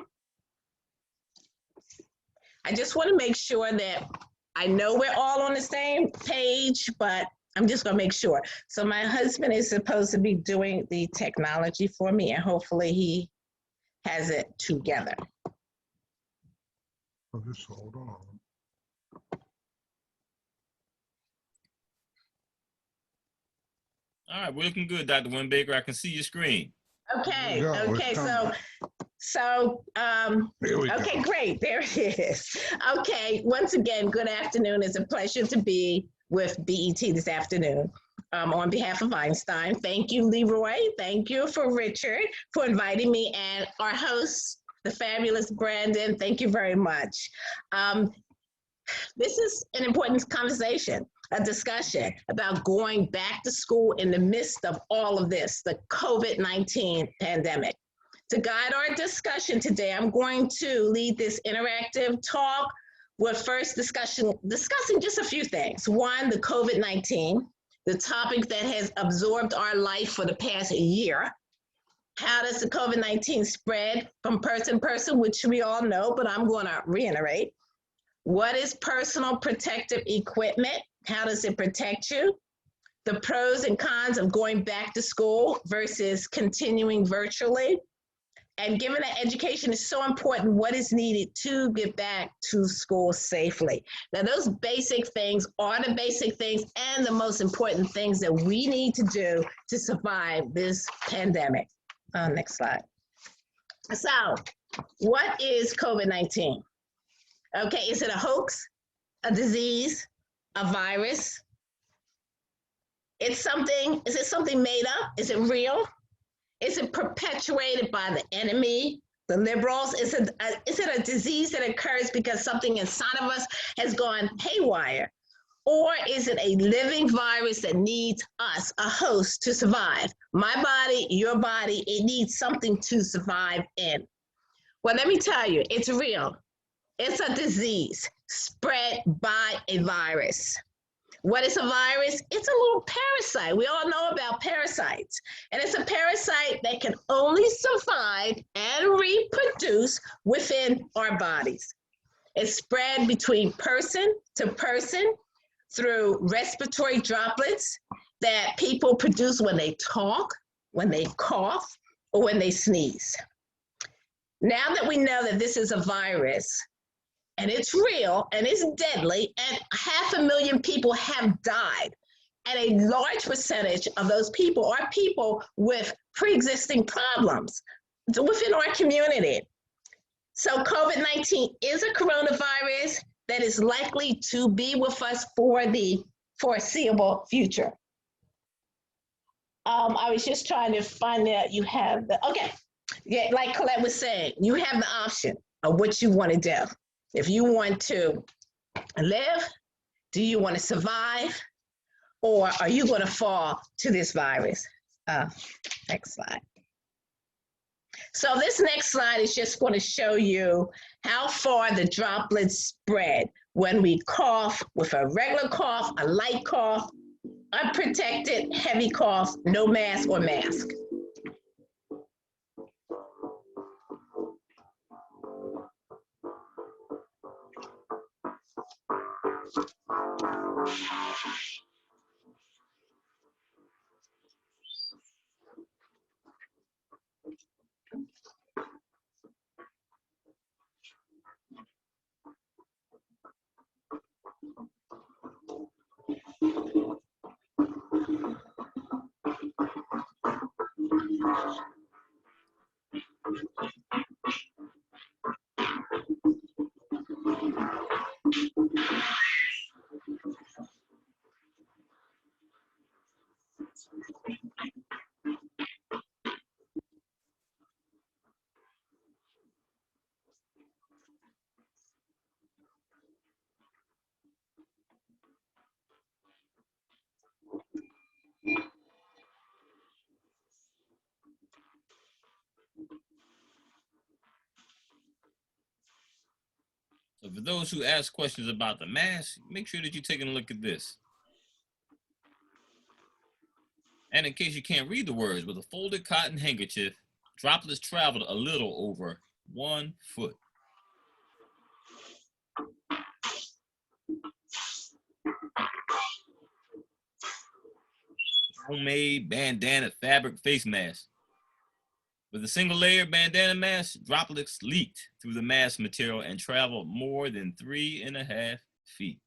I just want to make sure that I know we're all on the same page, but I'm just gonna make sure. So my husband is supposed to be doing the technology for me, and hopefully he has it together. Oh, just hold on. All right, we're looking good, Dr. Winbaker. I can see your screen. Okay, Here we go. It's okay, coming. Here we okay, go. great, there it is. Okay, once again, good afternoon. It's a pleasure to be with BET this afternoon. On behalf of Einstein, thank you, Leroy. Thank you for Richard for inviting me, and our host, the fabulous Brandon. Thank you very much. This is an important conversation, a discussion about going back to school in the midst of all of this, the COVID-19 pandemic. To guide our discussion today, I'm going to lead this interactive talk with first discussing just a few things. One, the COVID-19, the topic that has absorbed our life for the past year. How does the COVID-19 spread from person to person, which we all know, but I'm going to reiterate. What is personal protective equipment? How does it protect you? The pros and cons of going back to school versus continuing virtually. And given that education is so important, what is needed to get back to school safely? Now, those basic things are the basic things and the most important things that we need to do to survive this pandemic. Next slide. So, what is COVID-19? Okay, is it a hoax, a disease, a virus? Is it something made up? Is it real? Is it perpetuated by the enemy, the liberals? Is it a disease that occurs because something inside of us has gone haywire? Or is it a living virus that needs us, a host, to survive? My body, your body, it needs something to survive in. Well, let me tell you, it's real. It's a disease spread by a virus. What is a virus? It's a little parasite. We all know about parasites. And it's a parasite that can only survive and reproduce within our bodies. It's spread between person to person through respiratory droplets that people produce when they talk, when they cough, or when they sneeze. Now that we know that this is a virus, and it's real, and it's deadly, and 500,000 people have died. And a large percentage of those people are people with pre-existing problems within our community. So COVID-19 is a coronavirus that is likely to be with us for the foreseeable future. I was just trying to find out you have like Colette was saying, you have the option of what you want to do. If you want to live, do you want to survive, or are you going to fall to this virus? Next slide. So this next slide is just going to show you how far the droplets spread when we cough with a regular cough, a light cough, unprotected, heavy cough, no mask or mask. So for those who ask questions about the mask, make sure that you're taking a look at this. And in case you can't read the words, with a folded cotton handkerchief, droplets traveled a little over 1 foot. homemade bandana fabric face mask. With a single layer bandana mask, droplets leaked through the mask material and traveled more than 3.5 feet.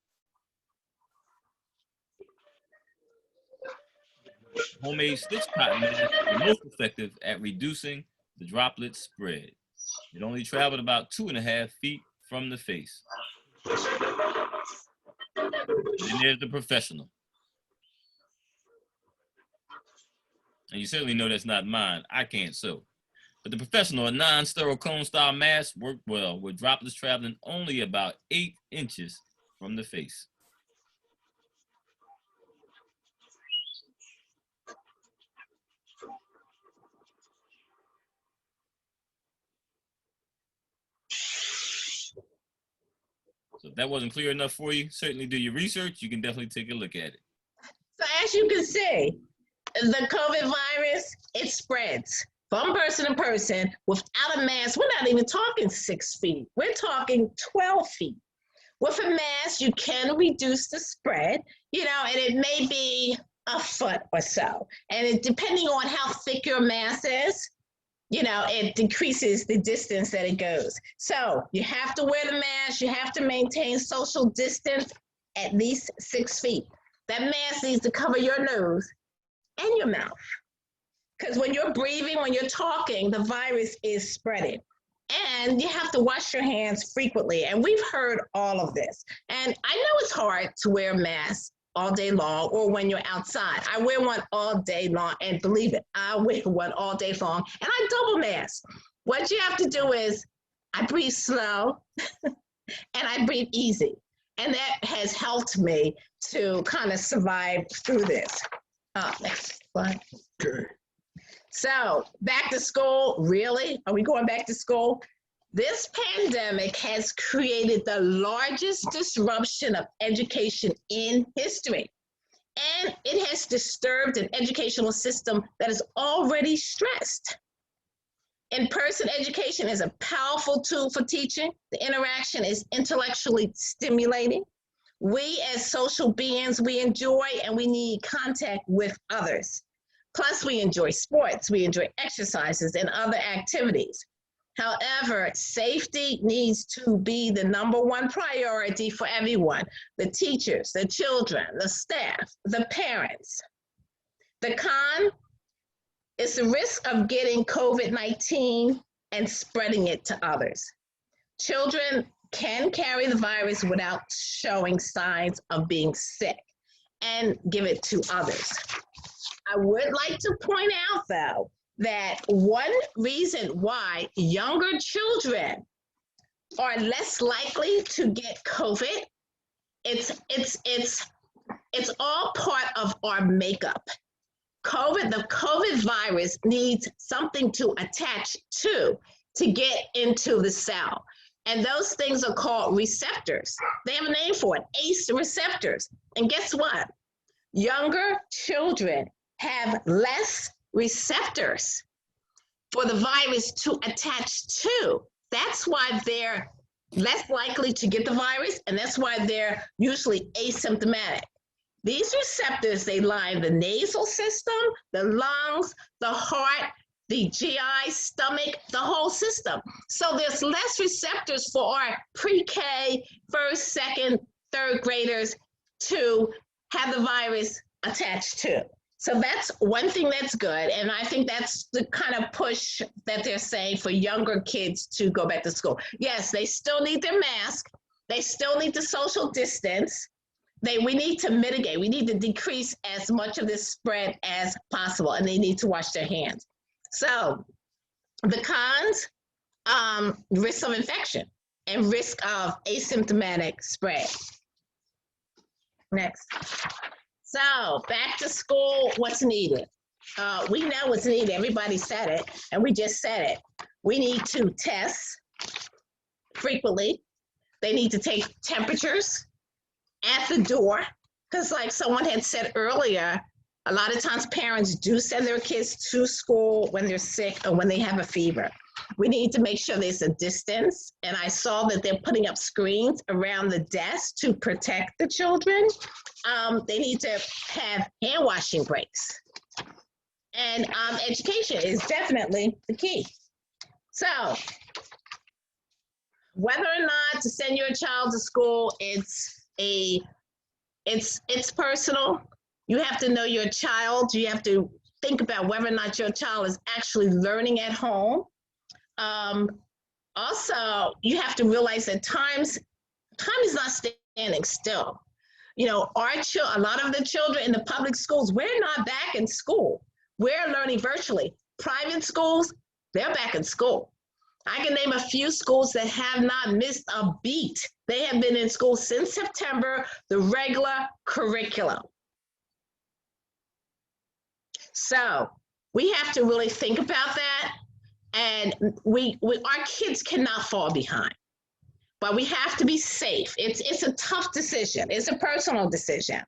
Homemade stitch cotton mask were most effective at reducing the droplet spread. It only traveled about 2.5 feet from the face. And there's the professional. And you certainly know that's not mine. I can't sew. But the professional, a non-sterile cone style mask, worked well with droplets traveling only about 8 inches from the face. So if that wasn't clear enough for you, certainly do your research. You can definitely take a look at it. So as you can see, the COVID virus, it spreads from person to person without a mask. We're not even talking 6 feet. We're talking 12 feet. With a mask, you can reduce the spread, and it may be a foot or so. And depending on how thick your mask is, it decreases the distance that it goes. So you have to wear the mask. You have to maintain social distance at least 6 feet. That mask needs to cover your nose and your mouth. Because when you're breathing, when you're talking, the virus is spreading. And you have to wash your hands frequently. And we've heard all of this. And I know it's hard to wear a mask all day long or when you're outside. I wear one all day long, and believe it, I wear one all day long, and I double mask. What you have to do is I breathe slow and I breathe easy. And that has helped me to kind of survive through this. Next slide. Okay. So back to school, really? Are we going back to school? This pandemic has created the largest disruption of education in history. And it has disturbed an educational system that is already stressed. In-person education is a powerful tool for teaching. The interaction is intellectually stimulating. We as social beings, we enjoy and we need contact with others. Plus we enjoy sports, we enjoy exercises and other activities. However, safety needs to be the #1 priority for everyone, the teachers, the children, the staff, the parents. The con is the risk of getting COVID-19 and spreading it to others. Children can carry the virus without showing signs of being sick and give it to others. I would like to point out, though, that one reason why younger children are less likely to get COVID, it's all part of our makeup. The COVID virus needs something to attach to get into the cell. And those things are called receptors. They have a name for it, ACE receptors. And guess what? Younger children have less receptors for the virus to attach to. That's why they're less likely to get the virus, and that's why they're usually asymptomatic. These receptors, they line the nasal system, the lungs, the heart, the GI, stomach, the whole system. So there's less receptors for our pre-K, first, second, third graders to have the virus attached to. So that's one thing that's good. And I think that's the kind of push that they're saying for younger kids to go back to school. Yes, they still need their mask. They still need the social distance. We need to mitigate. We need to decrease as much of this spread as possible. And they need to wash their hands. So the cons, risk of infection and risk of asymptomatic spread. Next. So back to school, what's needed? We know what's needed. Everybody said it, and we just said it. We need to test frequently. They need to take temperatures at the door, because like someone had said earlier, a lot of times parents do send their kids to school when they're sick or when they have a fever. We need to make sure there's a distance. And I saw that they're putting up screens around the desk to protect the children. They need to have hand washing breaks. And education is definitely the key. So whether or not to send your child to school, it's personal. You have to know your child. You have to think about whether or not your child is actually learning at home. Also, you have to realize that time is not standing still. You know, a lot of the children in the public schools, we're not back in school. We're learning virtually. Private schools, they're back in school. I can name a few schools that have not missed a beat. They have been in school since September, the regular curriculum. So we have to really think about that. And our kids cannot fall behind, but we have to be safe. It's a tough decision. It's a personal decision.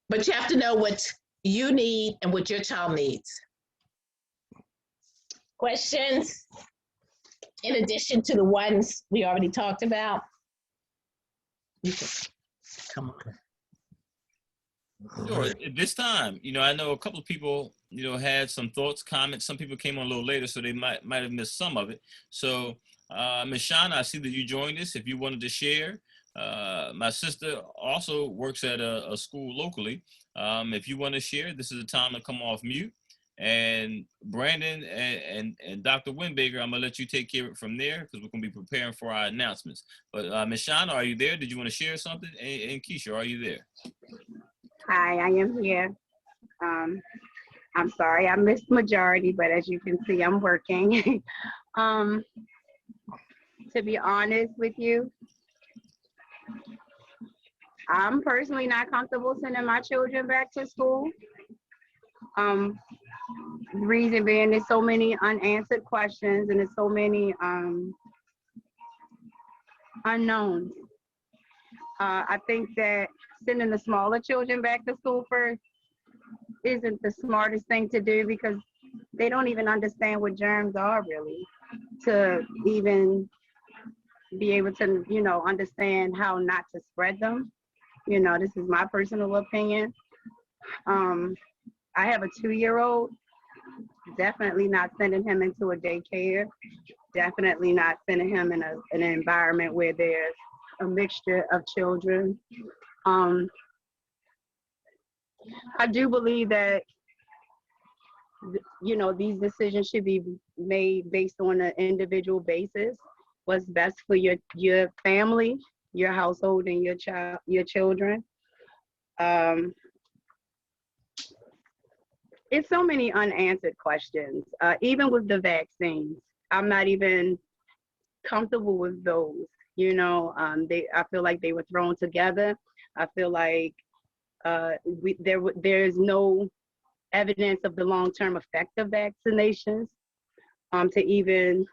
But you have to know what you need and what your child needs. Questions in addition to the ones we already talked about? You can come on. Sure. At this time, I know a couple of people, had some thoughts, comments. Some people came on a little later, so they might have missed some of it. So, Ms. Shauna, I see that you joined us. If you wanted to share, my sister also works at a school locally. If you want to share, this is the time to come off mute. And Brandon and Dr. Winbaker, I'm gonna let you take care of it from there because we're gonna be preparing for our announcements. But Ms. Shauna, are you there? Did you want to share something? And Keisha, are you there? Hi, I am here. I'm sorry, I missed majority, but as you can see, I'm working. To be honest with you, I'm personally not comfortable sending my children back to school. The reason being, there's so many unanswered questions and there's so many unknowns. I think that sending the smaller children back to school first isn't the smartest thing to do because they don't even understand what germs are really to even be able to, understand how not to spread them. This is my personal opinion. I have a 2-year-old. Definitely not sending him into a daycare. Definitely not sending him in an environment where there's a mixture of children. I do believe that, these decisions should be made based on an individual basis. What's best for your family, your household, and your children. It's so many unanswered questions. Even with the vaccines, I'm not even comfortable with those. I feel like they were thrown together. I feel like there's no evidence of the long-term effect of vaccinations to even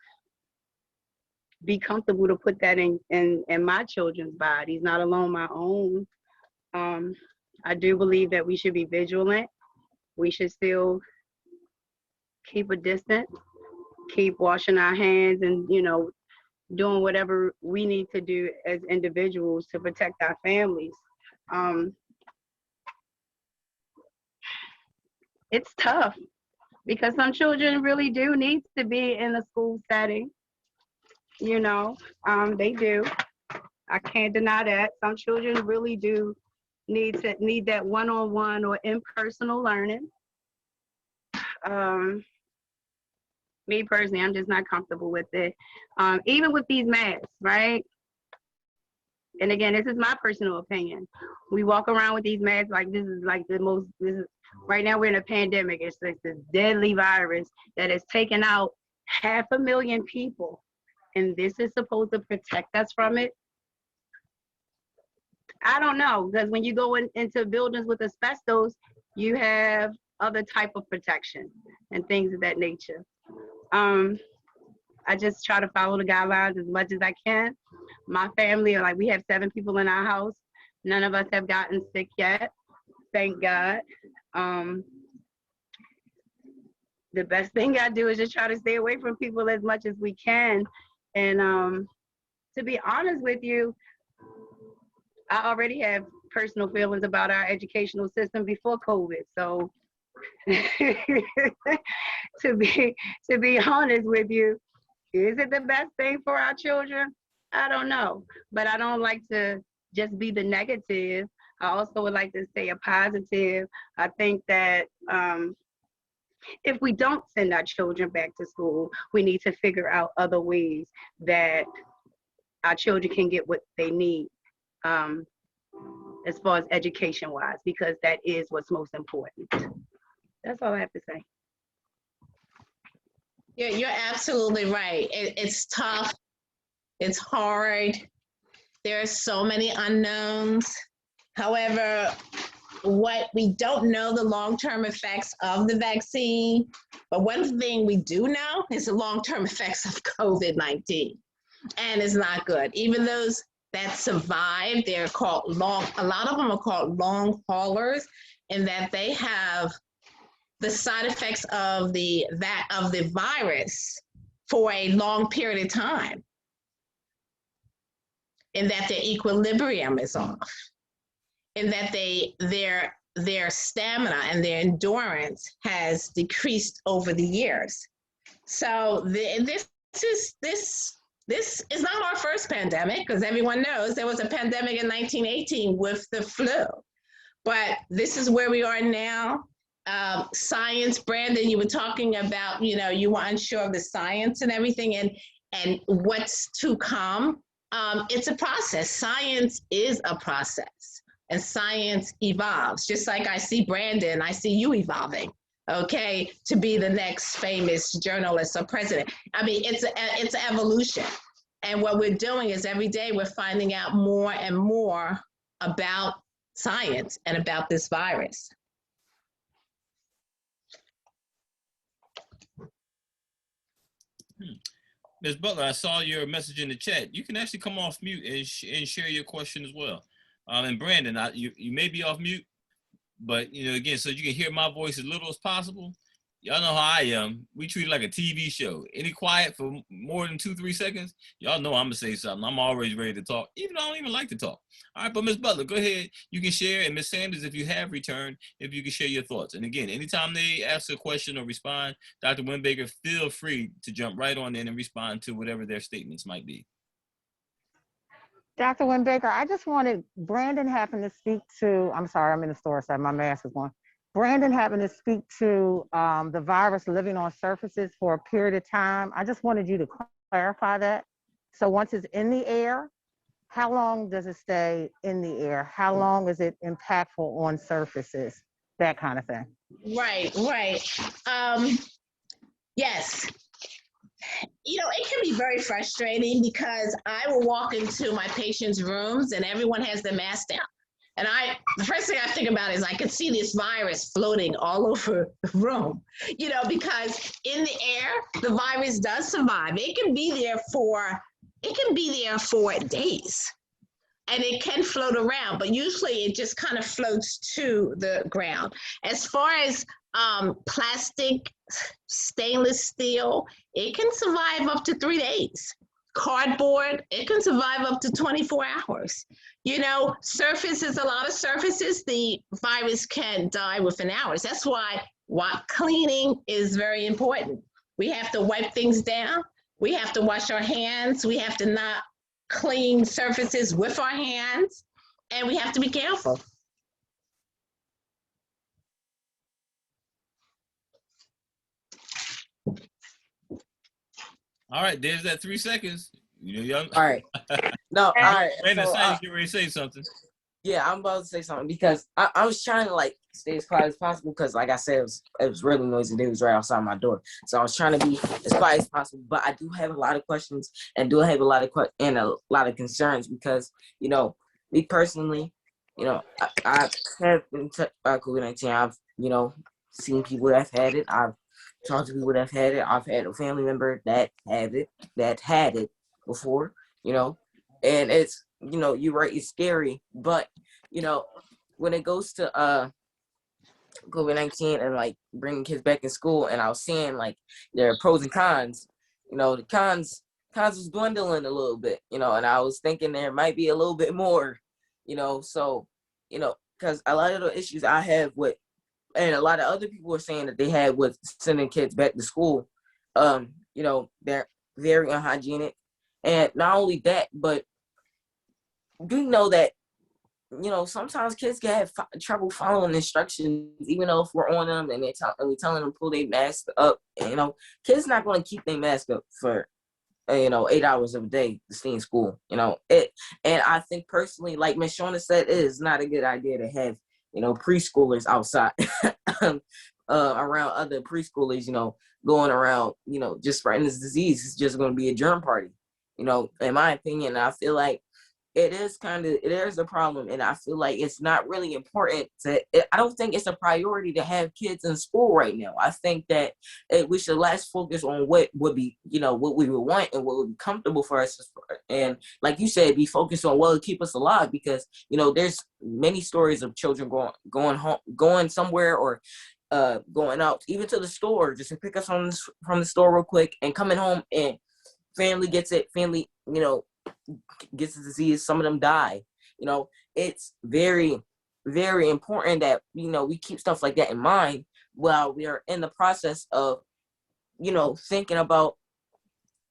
be comfortable to put that in my children's bodies, not alone my own. I do believe that we should be vigilant. We should still keep a distance, keep washing our hands and, doing whatever we need to do as individuals to protect our families. It's tough because some children really do need to be in a school setting. They do. I can't deny that. Some children really do need that one-on-one or impersonal learning. Me personally, I'm just not comfortable with it. Even with these masks, right? And again, this is my personal opinion. We walk around with these masks like this is right now we're in a pandemic. It's like this deadly virus that has taken out 500,000 people. And this is supposed to protect us from it. I don't know, because when you go into buildings with asbestos, you have other type of protection and things of that nature. I just try to follow the guidelines as much as I can. My family, we have 7 people in our house. None of us have gotten sick yet, thank God. The best thing I do is just try to stay away from people as much as we can. And to be honest with you, I already have personal feelings about our educational system before COVID. So to be honest with you, is it the best thing for our children? I don't know, but I don't like to just be the negative. I also would like to say a positive. I think that if we don't send our children back to school, we need to figure out other ways that our children can get what they need as far as education-wise, because that is what's most important. That's all I have to say. You're absolutely right. It's tough. It's hard. There are so many unknowns. However, what we don't know the long-term effects of the vaccine, but one thing we do know is the long-term effects of COVID-19, and it's not good. Even those that survive, they're called a lot of them are called long haulers, in that they have the side effects of the virus for a long period of time, in that their equilibrium is off, in that their stamina and their endurance has decreased over the years. So this is not our first pandemic, because everyone knows there was a pandemic in 1918 with the flu. But this is where we are now. Science, Brandon, you were talking about, you were unsure of the science and everything and what's to come. It's a process. Science is a process, and science evolves. Just like I see Brandon, I see you evolving, okay, to be the next famous journalist or president. I mean, it's an evolution. And what we're doing is every day we're finding out more and more about science and about this virus. Ms. Butler, I saw your message in the chat. You can actually come off mute and share your question as well. And Brandon, you may be off mute, but again, so you can hear my voice as little as possible. Y'all know how I am. We treat it like a TV show. Any quiet for more than 2-3 seconds, y'all know I'm gonna say something. I'm always ready to talk, even though I don't even like to talk. All right, but Ms. Butler, go ahead. You can share, and Ms. Sanders, if you have returned, if you can share your thoughts. And again, anytime they ask a question or respond, Dr. Wimbaker, feel free to jump right on in and respond to whatever their statements might be. Dr. Wimbaker, I just wanted Brandon happened to speak to, I'm sorry, I'm in the store, so my mask is on. Brandon happened to speak to the virus living on surfaces for a period of time. I just wanted you to clarify that. So once it's in the air, how long does it stay in the air? How long is it impactful on surfaces? That kind of thing. Right. Yes. It can be very frustrating, because I will walk into my patients' rooms and everyone has their mask down. And the first thing I think about is I could see this virus floating all over the room, because in the air, the virus does survive. It can be there for days, and it can float around, but usually it just kind of floats to the ground. As far as plastic, stainless steel, it can survive up to 3 days. Cardboard, it can survive up to 24 hours. Surfaces, a lot of surfaces, the virus can die within hours. That's why cleaning is very important. We have to wipe things down. We have to wash our hands. We have to not clean surfaces with our hands, and we have to be careful. All right, there's that 3 seconds. All right. No, all right. Brandon, So, you ready to say something? Yeah, I'm about to say something, because I was trying to stay as quiet as possible, because like I said, it was really noisy. They was right outside my door. So I was trying to be as quiet as possible, but I do have a lot of questions and do have a lot of concerns, because, me personally, I have been touched by COVID-19. I've, seen people that have had it. I've talked to people that have had it. I've had a family member that had it before, and it's, you're right, it's scary, but, when it goes to COVID-19 and bringing kids back in school, and I was seeing there are pros and cons, the cons was dwindling a little bit, and I was thinking there might be a little bit more, so, because a lot of the issues I have with and a lot of other people were saying that they had with sending kids back to school, you know, they're very unhygienic. And not only that, but do know that, you know, sometimes kids can have trouble following instructions, even though if we're on them and we're telling them to pull their mask up. And, you know, kids not going to keep their mask up for, you know, 8 hours of a day to stay in school. You know, and I think personally, like Ms. Shawna said, it is not a good idea to have, you know, preschoolers outside around other preschoolers, you know, going around, you know, just spreading this disease. It's just going to be a germ party, you know, in my opinion. I feel like it is a problem, and I feel like it's not really important I don't think it's a priority to have kids in school right now. I think that we should less focus on what would be, you know, what we would want and what would be comfortable for us. And like you said, be focused on what would keep us alive, because, you know, there's many stories of children going home, going somewhere, or going out, even to the store, just to pick us from the store real quick, and coming home, and family gets it, you know, gets the disease. Some of them die. You know, it's very, very important that, you know, we keep stuff like that in mind while we are in the process of, you know, thinking about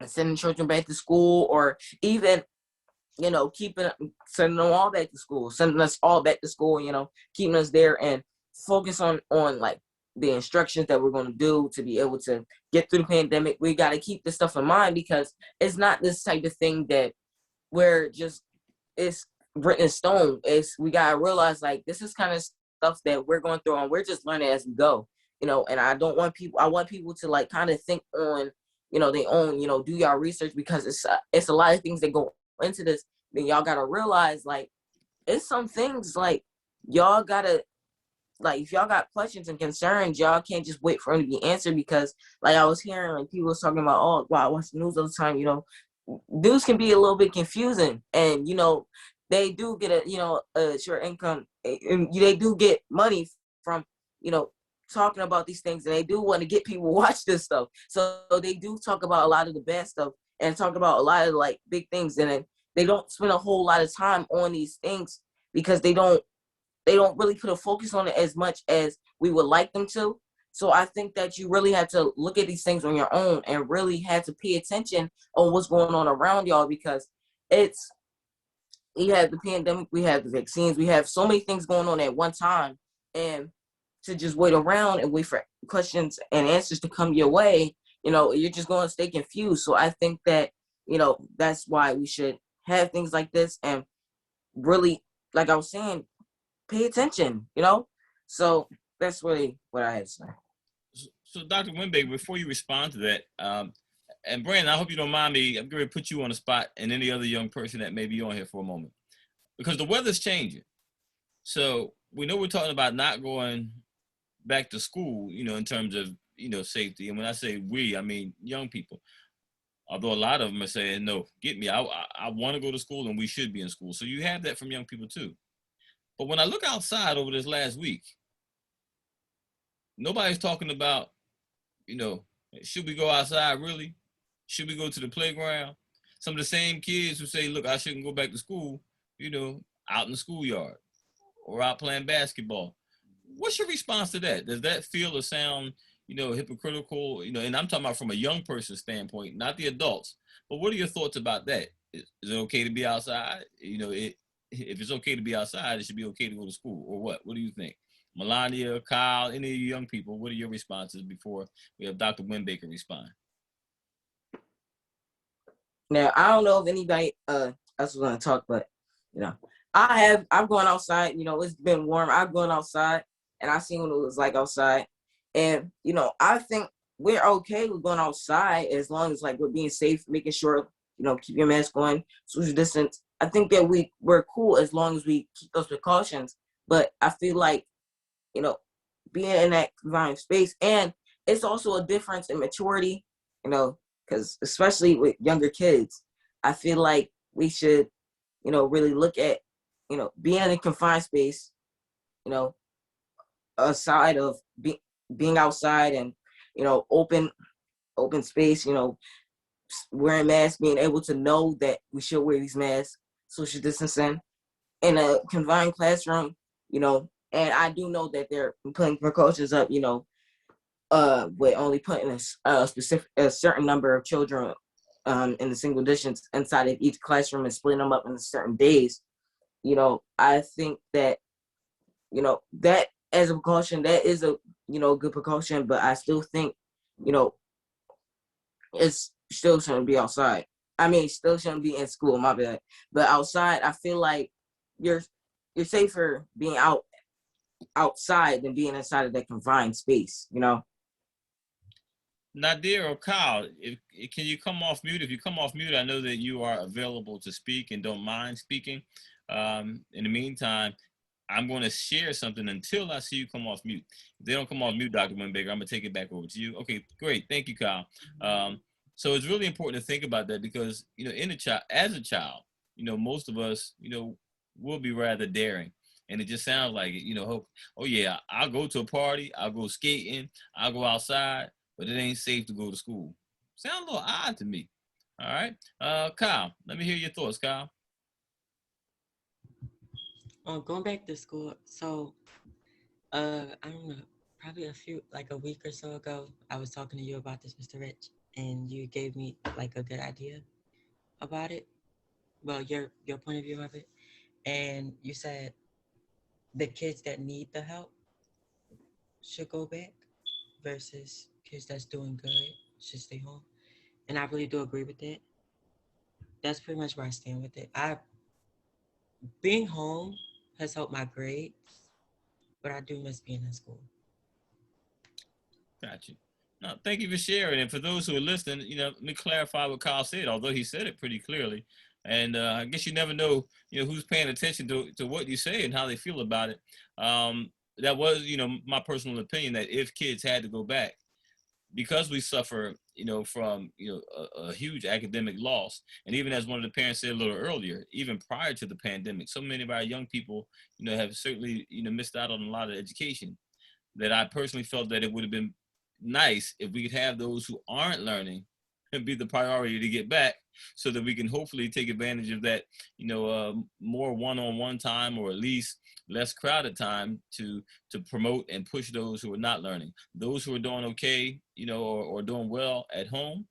sending children back to school, or even, you know, sending them all back to school, sending us all back to school, you know, keeping us there, and focus on like the instructions that we're going to do to be able to get through the pandemic. We got to keep this stuff in mind, because it's not this type of thing that where just it's written in stone. We gotta realize, like, this is kind of stuff that we're going through, and we're just learning as we go, you know. And I want people to like kind of think on, you know, their own, you know, do y'all research, because it's a lot of things that go into this. Then y'all gotta realize, like, it's some things like y'all gotta, like, if y'all got questions and concerns, y'all can't just wait for them to be answered, because like I was hearing, like, people was talking about, oh, wow, I watch the news all the time, you know. News can be a little bit confusing, and, you know, they do get a short income, and they do get money from, you know, talking about these things, and they do want to get people to watch this stuff. So they do talk about a lot of the bad stuff and talk about a lot of like big things, and then they don't spend a whole lot of time on these things, because they don't really put a focus on it as much as we would like them to. So I think that you really have to look at these things on your own, and really have to pay attention on what's going on around y'all, because we have the pandemic, we have the vaccines, we have so many things going on at one time, and to just wait around and wait for questions and answers to come your way, you know, you're just going to stay confused. So I think that, you know, that's why we should have things like this, and really, like I was saying, pay attention, you know. So that's really what I had to say. So Dr. Winbaker, before you respond to that, and Brandon, I hope you don't mind me, I'm going to put you on the spot, and any other young person that may be on here for a moment, because the weather's changing. So we know we're talking about not going back to school, you know, in terms of, you know, safety. And when I say we, I mean young people. Although a lot of them are saying, no, get me, I want to go to school, and we should be in school. So you have that from young people too. But when I look outside over this last week, nobody's talking about, you know, should we go outside really? Should we go to the playground? Some of the same kids who say, look, I shouldn't go back to school, you know, out in the schoolyard or out playing basketball. What's your response to that? Does that feel or sound, you know, hypocritical? You know, and I'm talking about from a young person's standpoint, not the adults. But what are your thoughts about that? Is it okay to be outside? You know, if it's okay to be outside, it should be okay to go to school, or what? What do you think? Melania, Kyle, any of you young people, what are your responses before we have Dr. Winbaker respond? Now, I don't know if anybody else was going to talk, but, you know, I've gone outside, you know, it's been warm. I've gone outside, and I've seen what it was like outside. And, you know, I think we're okay with going outside as long as, like, we're being safe, making sure, you know, keep your mask on, social distance. I think that we're cool as long as we keep those precautions. But I feel like, you know, being in that confined space, and it's also a difference in maturity, you know, because especially with younger kids, I feel like we should, you know, really look at, you know, being in a confined space, you know, aside of being outside and, you know, open space, you know, wearing masks, being able to know that we should wear these masks, social distancing. In a confined classroom, you know, And I do know that they're putting precautions up, you know, with only putting a certain number of children in the single digits inside of each classroom and splitting them up into certain days. You know, I think that, you know, that as a precaution, that is a, you know, good precaution, but I still think, you know, it's still shouldn't be outside. I mean, still shouldn't be in school, my bad. But outside, I feel like you're safer being outside than being inside of that confined space, you know? Nadir or Kyle, can you come off mute? If you come off mute, I know that you are available to speak and don't mind speaking. In the meantime, I'm going to share something until I see you come off mute. If they don't come off mute, Dr. Winbaker, I'm going to take it back over to you. Okay, great. Thank you, Kyle. So it's really important to think about that because, you know, as a child, you know, most of us, you know, will be rather daring. And it just sounds like it, you know, oh yeah, I'll go to a party, I'll go skating, I'll go outside, but it ain't safe to go to school. Sounds a little odd to me. All right. Kyle, let me hear your thoughts, Kyle. Going back to school, so I don't know, probably a week or so ago, I was talking to you about this, Mr. Rich, and you gave me like a good idea about it. Well, your point of view of it, and you said the kids that need the help should go back versus kids that's doing good should stay home, and I really do agree with that. That's pretty much where I stand with it. Being home has helped my grades, but I do miss being in school. Got you. No, thank you for sharing. And for those who are listening, you know, let me clarify what Kyle said, although he said it pretty clearly. And I guess you never know, you know, who's paying attention to what you say and how they feel about it. That was, you know, my personal opinion that if kids had to go back, because we suffer, you know, from, you know, a huge academic loss. And even as one of the parents said a little earlier, even prior to the pandemic, so many of our young people, you know, have certainly, you know, missed out on a lot of education, that I personally felt that it would have been nice if we could have those who aren't learning and be the priority to get back so that we can hopefully take advantage of that, you know, more one-on-one time, or at least less crowded time to promote and push those who are not learning. Those who are doing okay, you know, or doing well at home,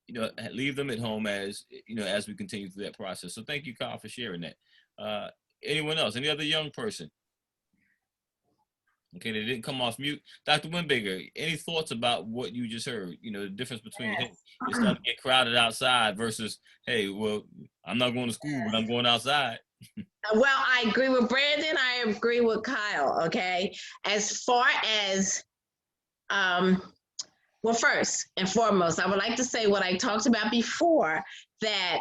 you know, leave them at home as, you know, as we continue through that process. So thank you, Kyle, for sharing that. Anyone else? Any other young person? Okay, they didn't come off mute. Dr. Winbaker, any thoughts about what you just heard? You know, the difference between, hey, it's starting to get crowded outside versus, hey, well, I'm not going to school, but I'm going outside. Well, I agree with Brandon. I agree with Kyle, okay? As far as, well, first and foremost, I would like to say what I talked about before, that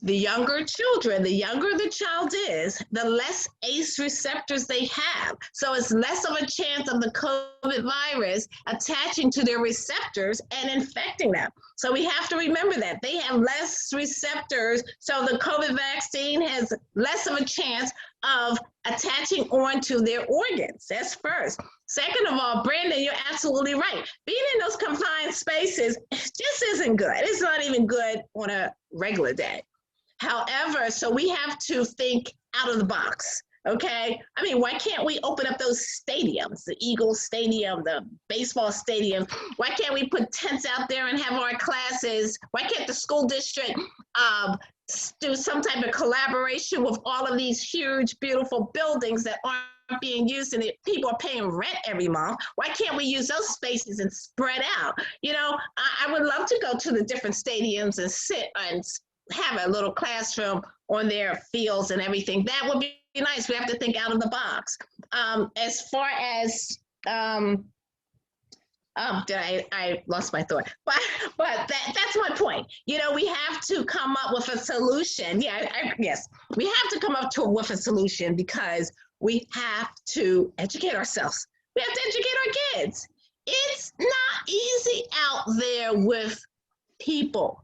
the younger children, the younger the child is, the less ACE receptors they have. So it's less of a chance of the COVID virus attaching to their receptors and infecting them. So we have to remember that they have less receptors. So the COVID vaccine has less of a chance of attaching onto their organs. That's first. Second of all, Brandon, you're absolutely right. Being in those confined spaces just isn't good. It's not even good on a regular day. However, so we have to think out of the box, okay? I mean, why can't we open up those stadiums, the Eagles Stadium, the baseball stadium? Why can't we put tents out there and have our classes? Why can't the school district do some type of collaboration with all of these huge, beautiful buildings that aren't being used and people are paying rent every month? Why can't we use those spaces and spread out? You know, I would love to go to the different stadiums and sit and have a little classroom on their fields and everything. That would be nice. We have to think out of the box. As far as, I lost my thought, but that's my point. You know, we have to come up with a solution. Yes, we have to come up with a solution because we have to educate ourselves. We have to educate our kids. It's not easy out there with people.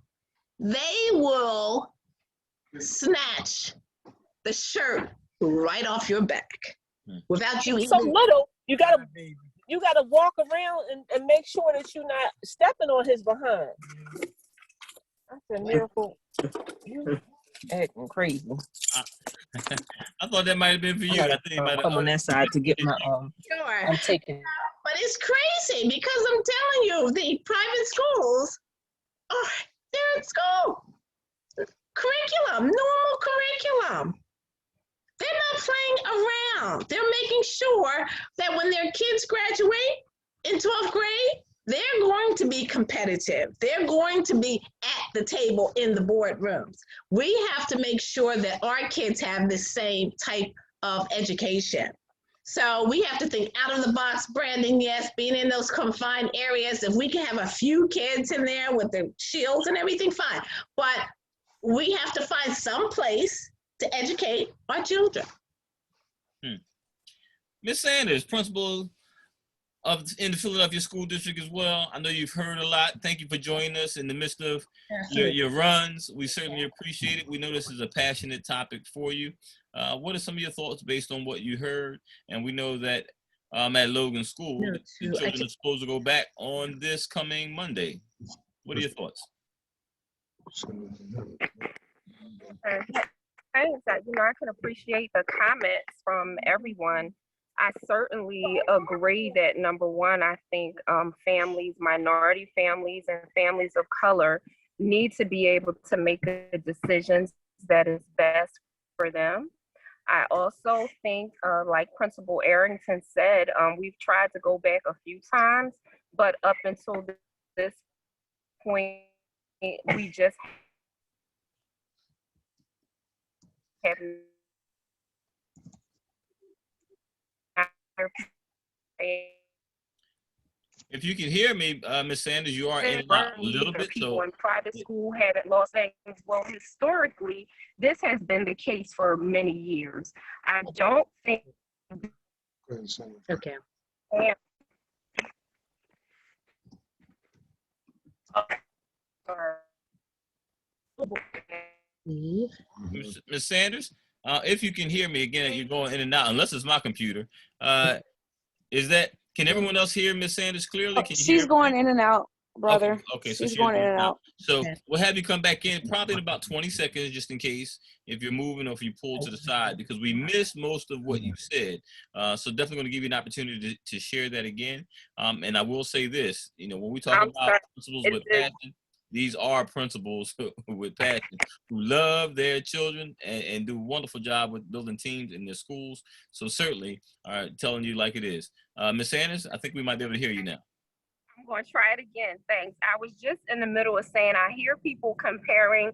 They will snatch the shirt right off your back without you even. So little, you gotta walk around and make sure that you're not stepping on his behind. That's a miracle. Acting crazy. I thought that might have been for you. I think it might have. Come on that side to get my Sure. I'm taking. But it's crazy because I'm telling you, the private schools are they're in school. Curriculum, normal curriculum. They're not playing around. They're making sure that when their kids graduate in 12th grade, they're going to be competitive. They're going to be at the table in the boardrooms. We have to make sure that our kids have the same type of education. So we have to think out of the box, Brandon. Yes, being in those confined areas, if we can have a few kids in there with their shields and everything, fine. But we have to find some place to educate our children. Ms. Sanders, principal in the Philadelphia School District as well. I know you've heard a lot. Thank you for joining us in the midst of your runs. We certainly appreciate it. We know this is a passionate topic for you. What are some of your thoughts based on what you heard? And we know that at Logan School, the children are supposed to go back on this coming Monday. What are your thoughts? Things that, I can appreciate the comments from everyone. I certainly agree that number one, I think families, minority families and families of color need to be able to make the decisions that is best for them. I also think, like Principal Arrington said, we've tried to go back a few times, but up until this point, we just have If you can hear me, Ms. Sanders, you are in and out a little bit. People in private school haven't lost things. Well, historically, this has been the case for many years. I don't think. Okay. Ms. Sanders, if you can hear me again, you're going in and out, unless it's my computer. Can everyone else hear Ms. Sanders clearly? Can you She's hear going in and out, brother. Okay, so she's going in and out. So we'll have you come back in probably in about 20 seconds, just in case if you're moving or if you pull to the side, because we missed most of what you said. So definitely going to give you an opportunity to share that again. And I will say this, when we talk about principals with passion, these are principals with passion who love their children and do a wonderful job with building teams in their schools. So certainly, telling you like it is. Ms. Sanders, I think we might be able to hear you now. I'm going to try it again. Thanks. I was just in the middle of saying I hear people comparing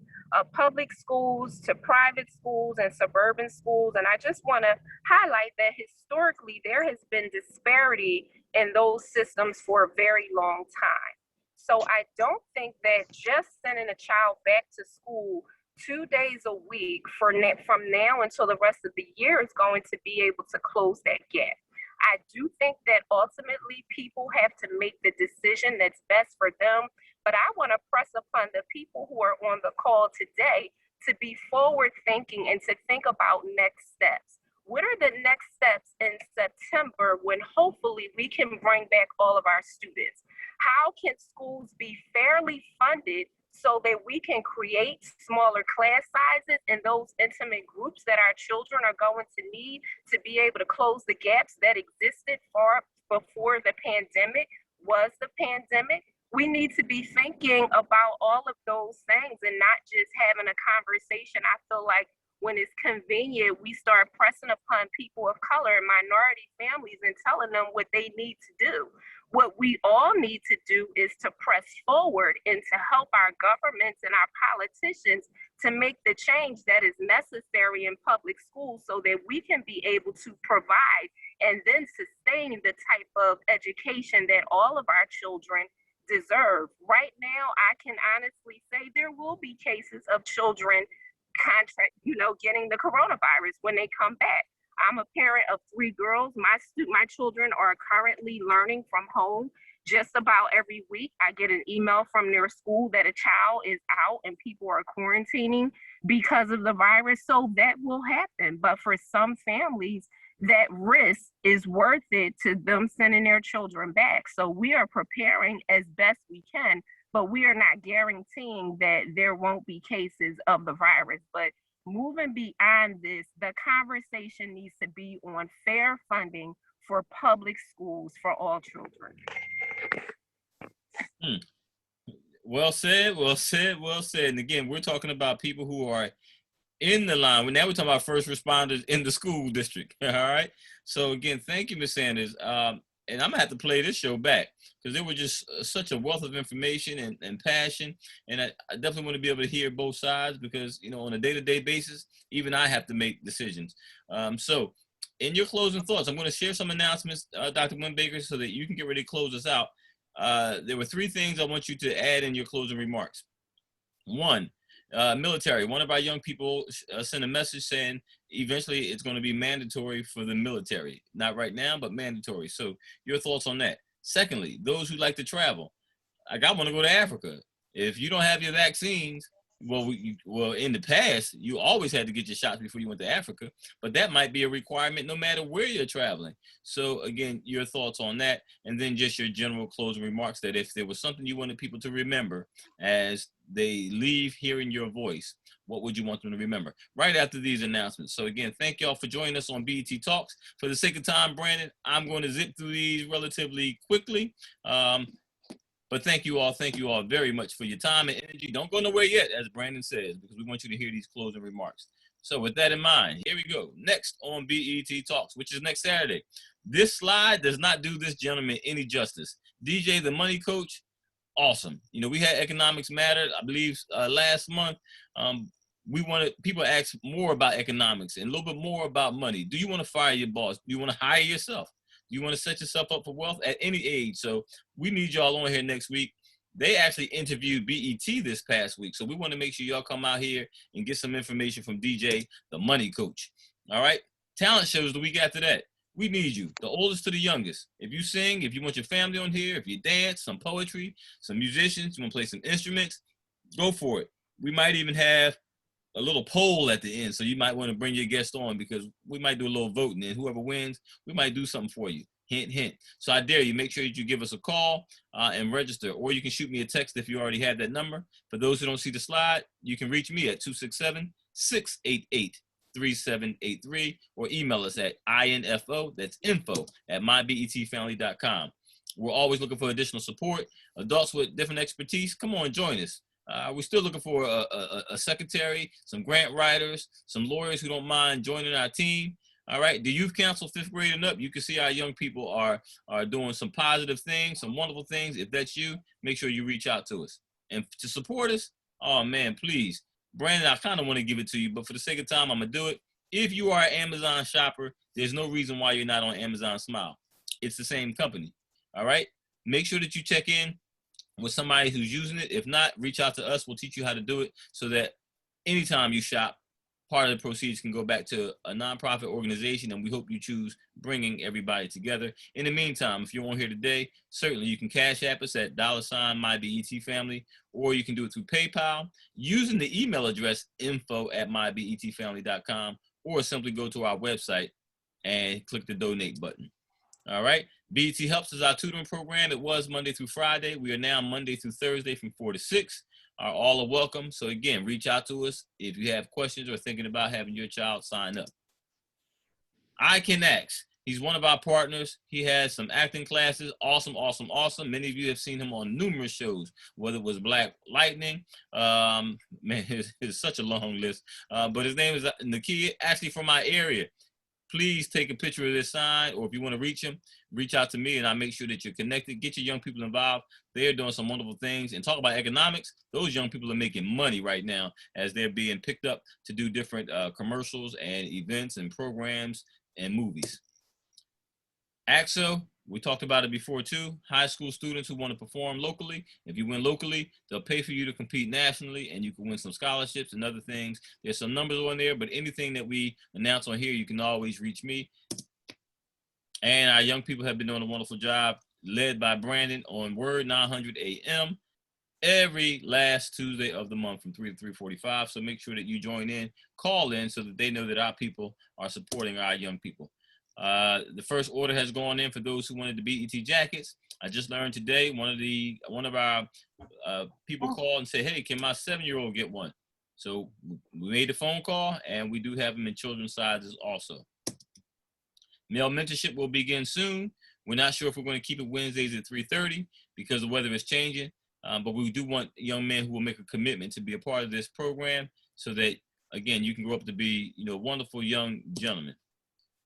public schools to private schools and suburban schools. And I just want to highlight that historically there has been disparity in those systems for a very long time. So I don't think that just sending a child back to school 2 days a week from now until the rest of the year is going to be able to close that gap. I do think that ultimately people have to make the decision that's best for them, but I want to press upon the people who are on the call today to be forward thinking and to think about next steps. What are the next steps in September when hopefully we can bring back all of our students? How can schools be fairly funded so that we can create smaller class sizes and those intimate groups that our children are going to need to be able to close the gaps that existed far before the pandemic was the pandemic? We need to be thinking about all of those things and not just having a conversation. I feel like when it's convenient, we start pressing upon people of color and minority families and telling them what they need to do. What we all need to do is to press forward and to help our governments and our politicians to make the change that is necessary in public schools so that we can be able to provide and then sustain the type of education that all of our children deserve. Right now, I can honestly say there will be cases of children getting the coronavirus when they come back. I'm a parent of 3 girls. My children are currently learning from home. Just about every week, I get an email from their school that a child is out and people are quarantining because of the virus. So that will happen. But for some families, that risk is worth it to them sending their children back. So we are preparing as best we can but we are not guaranteeing that there won't be cases of the virus. But moving beyond this, the conversation needs to be on fair funding for public schools for all children. Well said, well said, well said. And again, we're talking about people who are in the line. Now we're talking about first responders in the school district. All right. So again, thank you, Ms. Sanders. And I'm gonna have to play this show back because there was just such a wealth of information and passion. And I definitely want to be able to hear both sides because, you know, on a day-to-day basis, even I have to make decisions. So in your closing thoughts, I'm going to share some announcements, Dr. Wimbaker, so that you can get ready to close us out. There were 3 things I want you to add in your closing remarks. One, military. One of our young people sent a message saying eventually it's going to be mandatory for the military. Not right now, but mandatory. So your thoughts on that. Secondly, those who like to travel. I want to go to Africa. If you don't have your vaccines, well, in the past, you always had to get your shots before you went to Africa, but that might be a requirement no matter where you're traveling. So again, your thoughts on that, and then just your general closing remarks that if there was something you wanted people to remember as they leave hearing your voice, what would you want them to remember? Right after these announcements. So again, thank y'all for joining us on BET Talks. For the sake of time, Brandon, I'm going to zip through these relatively quickly. But thank you all very much for your time and energy. Don't go nowhere yet, as Brandon says, because we want you to hear these closing remarks. So with that in mind, here we go. Next on BET Talks, which is next Saturday. This slide does not do this gentleman any justice. DJ, the money coach, awesome. You know, we had Economics Matter, I believe, last month. We wanted people to ask more about economics and a little bit more about money. Do you want to fire your boss? Do you want to hire yourself? You want to set yourself up for wealth at any age. So we need y'all on here next week. They actually interviewed BET this past week. So we want to make sure y'all come out here and get some information from DJ, the money coach. All right. Talent shows the week after that. We need you, the oldest to the youngest. If you sing, if you want your family on here, if you dance, some poetry, some musicians, you want to play some instruments, go for it. We might even have a little poll at the end, so you might want to bring your guest on because we might do a little voting, and whoever wins, we might do something for you. Hint, hint. So I dare you, make sure that you give us a call and register, or you can shoot me a text if you already have that number. For those who don't see the slide, you can reach me at 267-688-3783, or email us at info, that's info, at mybetfamily.com. We're always looking for additional support. Adults with different expertise, come on, join us. We're still looking for a secretary, some grant writers, some lawyers who don't mind joining our team. All right, the Youth Council 5th grade and up, you can see our young people are doing some positive things, some wonderful things. If that's you, make sure you reach out to us. And to support us, oh man, please. Brandon, I kind of want to give it to you, but for the sake of time, I'm going to do it. If you are an Amazon shopper, there's no reason why you're not on Amazon Smile. It's the same company. All right, make sure that you check in with somebody who's using it. If not, reach out to us. We'll teach you how to do it so that anytime you shop, part of the proceeds can go back to a nonprofit organization, and we hope you choose bringing everybody together. In the meantime, if you're on here today, certainly you can Cash App us at $MyBETFamily, or you can do it through PayPal using the email address info@mybetfamily.com, or simply go to our website and click the donate button. All right. BET Helps is our tutoring program. It was Monday through Friday. We are now Monday through Thursday from 4 to 6. All are welcome. So again, reach out to us if you have questions or thinking about having your child sign up. I Can Act. He's one of our partners. He has some acting classes. Awesome, awesome, awesome. Many of you have seen him on numerous shows, whether it was Black Lightning. Man, it's such a long list. But his name is Nakia, actually from my area. Please take a picture of this sign, or if you want to reach him, reach out to me and I'll make sure that you're connected. Get your young people involved. They're doing some wonderful things. And talk about economics, those young people are making money right now as they're being picked up to do different commercials and events and programs and movies. AXO, we talked about it before too. High school students who want to perform locally. If you win locally, they'll pay for you to compete nationally, and you can win some scholarships and other things. There's some numbers on there, but anything that we announce on here, you can always reach me. And our young people have been doing a wonderful job, led by Brandon, on Word 900 AM every last Tuesday of the month from 3 to 3:45. So make sure that you join in, call in, so that they know that our people are supporting our young people. The first order has gone in for those who wanted the BET jackets. I just learned today one of our people called and said, hey, can my 7-year-old get one? So we made a phone call, and we do have them in children's sizes also. Male mentorship will begin soon. We're not sure if we're going to keep it Wednesdays at 3:30 because the weather is changing, but we do want young men who will make a commitment to be a part of this program so that, again, you can grow up to be, wonderful young gentlemen.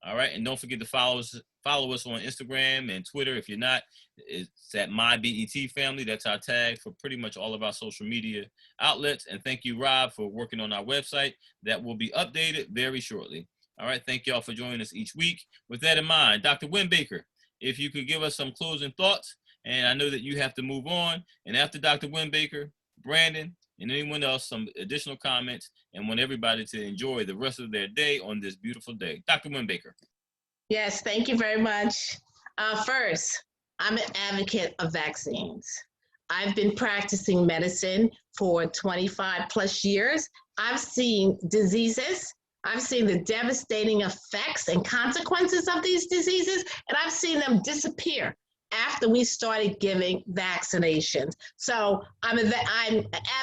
All right, and don't forget to follow us on Instagram and Twitter. If you're not, it's at MyBET Family. That's our tag for pretty much all of our social media outlets. And thank you, Rob, for working on our website. That will be updated very shortly. All right, thank y'all for joining us each week. With that in mind, Dr. Wimbaker, if you could give us some closing thoughts, and I know that you have to move on. And after Dr. Wimbaker, Brandon, and anyone else, some additional comments, and want everybody to enjoy the rest of their day on this beautiful day. Dr. Wimbaker. Yes, thank you very much. First, I'm an advocate of vaccines. I've been practicing medicine for 25 plus years. I've seen diseases. I've seen the devastating effects and consequences of these diseases, and I've seen them disappear after we started giving vaccinations. So I'm an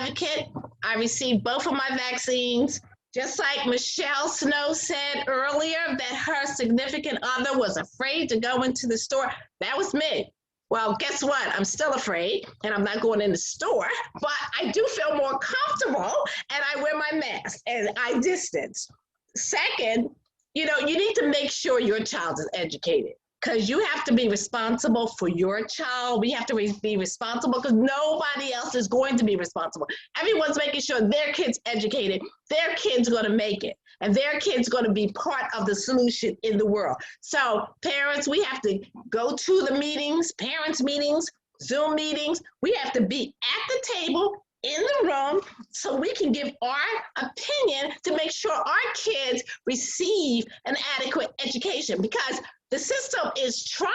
advocate. I received both of my vaccines. Just like Michelle Snow said earlier that her significant other was afraid to go into the store, that was me. Well, guess what? I'm still afraid, and I'm not going in the store, but I do feel more comfortable, and I wear my mask, and I distance. Second, you need to make sure your child is educated, because you have to be responsible for your child. We have to be responsible because nobody else is going to be responsible. Everyone's making sure their kid's educated, their kid's going to make it, and their kid's going to be part of the solution in the world. So parents, we have to go to the meetings, parents meetings, Zoom meetings. We have to be at the table, in the room, so we can give our opinion to make sure our kids receive an adequate education, because the system is trying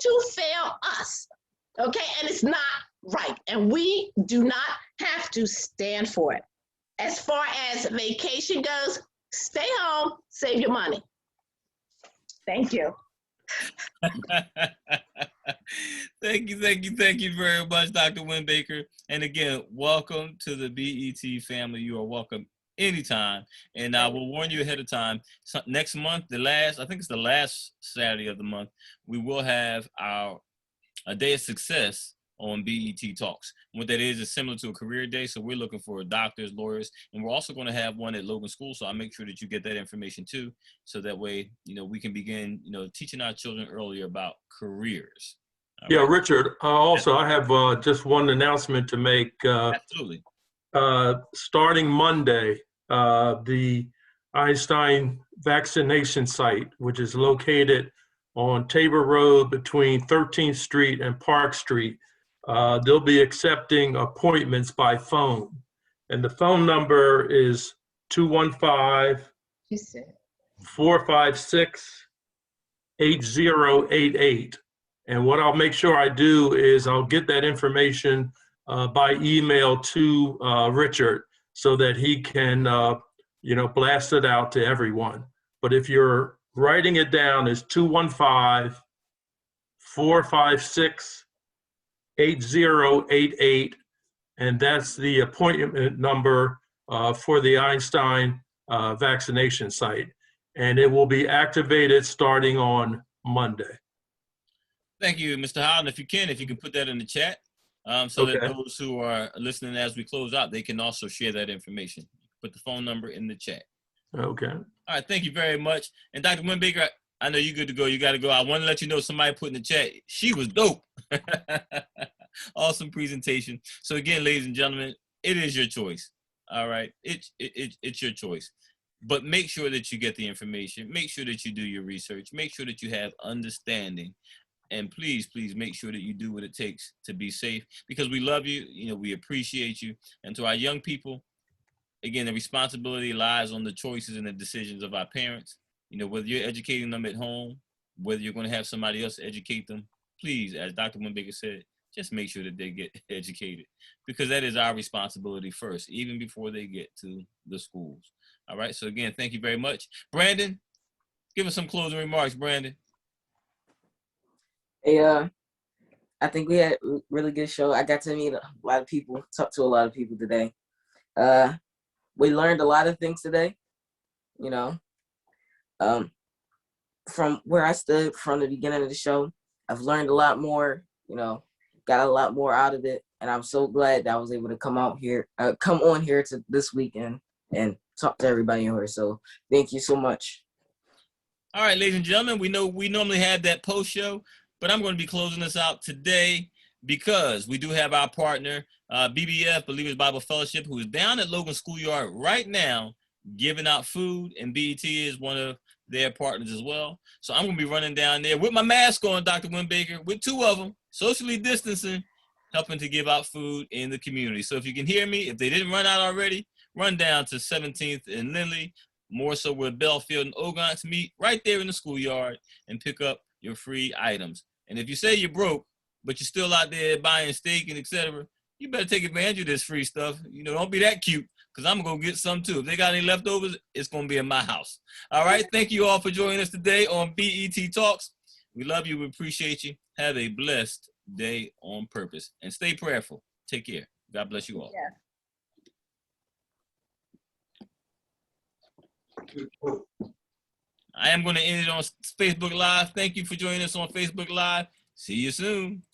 to fail us, okay? And it's not right, and we do not have to stand for it. As far as vacation goes, stay home, save your money. Thank you. Thank you very much, Dr. Wimbaker. And again, welcome to the BET family. You are welcome anytime. And I will warn you ahead of time. So next month, I think it's the last Saturday of the month, we will have a day of success on BET Talks. What that is similar to a career day. So we're looking for doctors, lawyers, and we're also going to have one at Logan School. So I'll make sure that you get that information too. So that way, we can begin, teaching our children earlier about careers. All yeah, right? Richard, I have just one announcement to make. Absolutely. Starting Monday, the Einstein vaccination site, which is located on Tabor Road between 13th Street and Park Street, they'll be accepting appointments by phone. And the phone number is 215-456-8088. And what I'll make sure I do is I'll get that information by email to Richard so that he can, blast it out to everyone. But if you're writing it down, it's 215-456-8088, and that's the appointment number for the Einstein vaccination site. And it will be activated starting on Monday. Thank you, Mr. Howland. If you can put that in the chat so that those who are listening as we close out, they can also share that information. Put the phone number in the chat. Okay. All right, thank you very much. And Dr. Wimbaker, I know you're good to go. You got to go. I want to let you know somebody put in the chat, she was dope. Awesome presentation. So again, ladies and gentlemen, it is your choice. All right, it's your choice. But make sure that you get the information. Make sure that you do your research. Make sure that you have understanding. And please, please make sure that you do what it takes to be safe, because we love you. We appreciate you. And to our young people, again, the responsibility lies on the choices and the decisions of our parents. Whether you're educating them at home, whether you're going to have somebody else educate them, please, as Dr. Wimbaker said, just make sure that they get educated, because that is our responsibility first, even before they get to the schools. All right. So again, thank you very much. Brandon, give us some closing remarks, Brandon. Hey, I think we had a really good show. I got to meet a lot of people, talk to a lot of people today. We learned a lot of things today, you know. From where I stood from the beginning of the show, I've learned a lot more, you know, got a lot more out of it. And I'm so glad that I was able to come on here to this weekend and talk to everybody in here. So thank you so much. All right, ladies and gentlemen, we know we normally have that post show, but I'm going to be closing this out today because we do have our partner, BBF, Believers Bible Fellowship, who is down at Logan Schoolyard right now giving out food, and BET is one of their partners as well. So I'm going to be running down there with my mask on, Dr. Winbaker, with two of them, socially distancing, helping to give out food in the community. So if you can hear me, if they didn't run out already, run down to 17th and Lindley, more so where Belfield and Ogontz meet, right there in the schoolyard, and pick up your free items. And if you say you're broke, but you're still out there buying steak and etc., you better take advantage of this free stuff. You know, don't be that cute, because I'm going to get some too. If they got any leftovers, it's going to be in my house. All right, thank you all for joining us today on BET Talks. We love you. We appreciate you. Have a blessed day on purpose. And stay prayerful. Take care. God bless you all. Yeah. I am going to end it on Facebook Live. Thank you for joining us on Facebook Live. See you soon.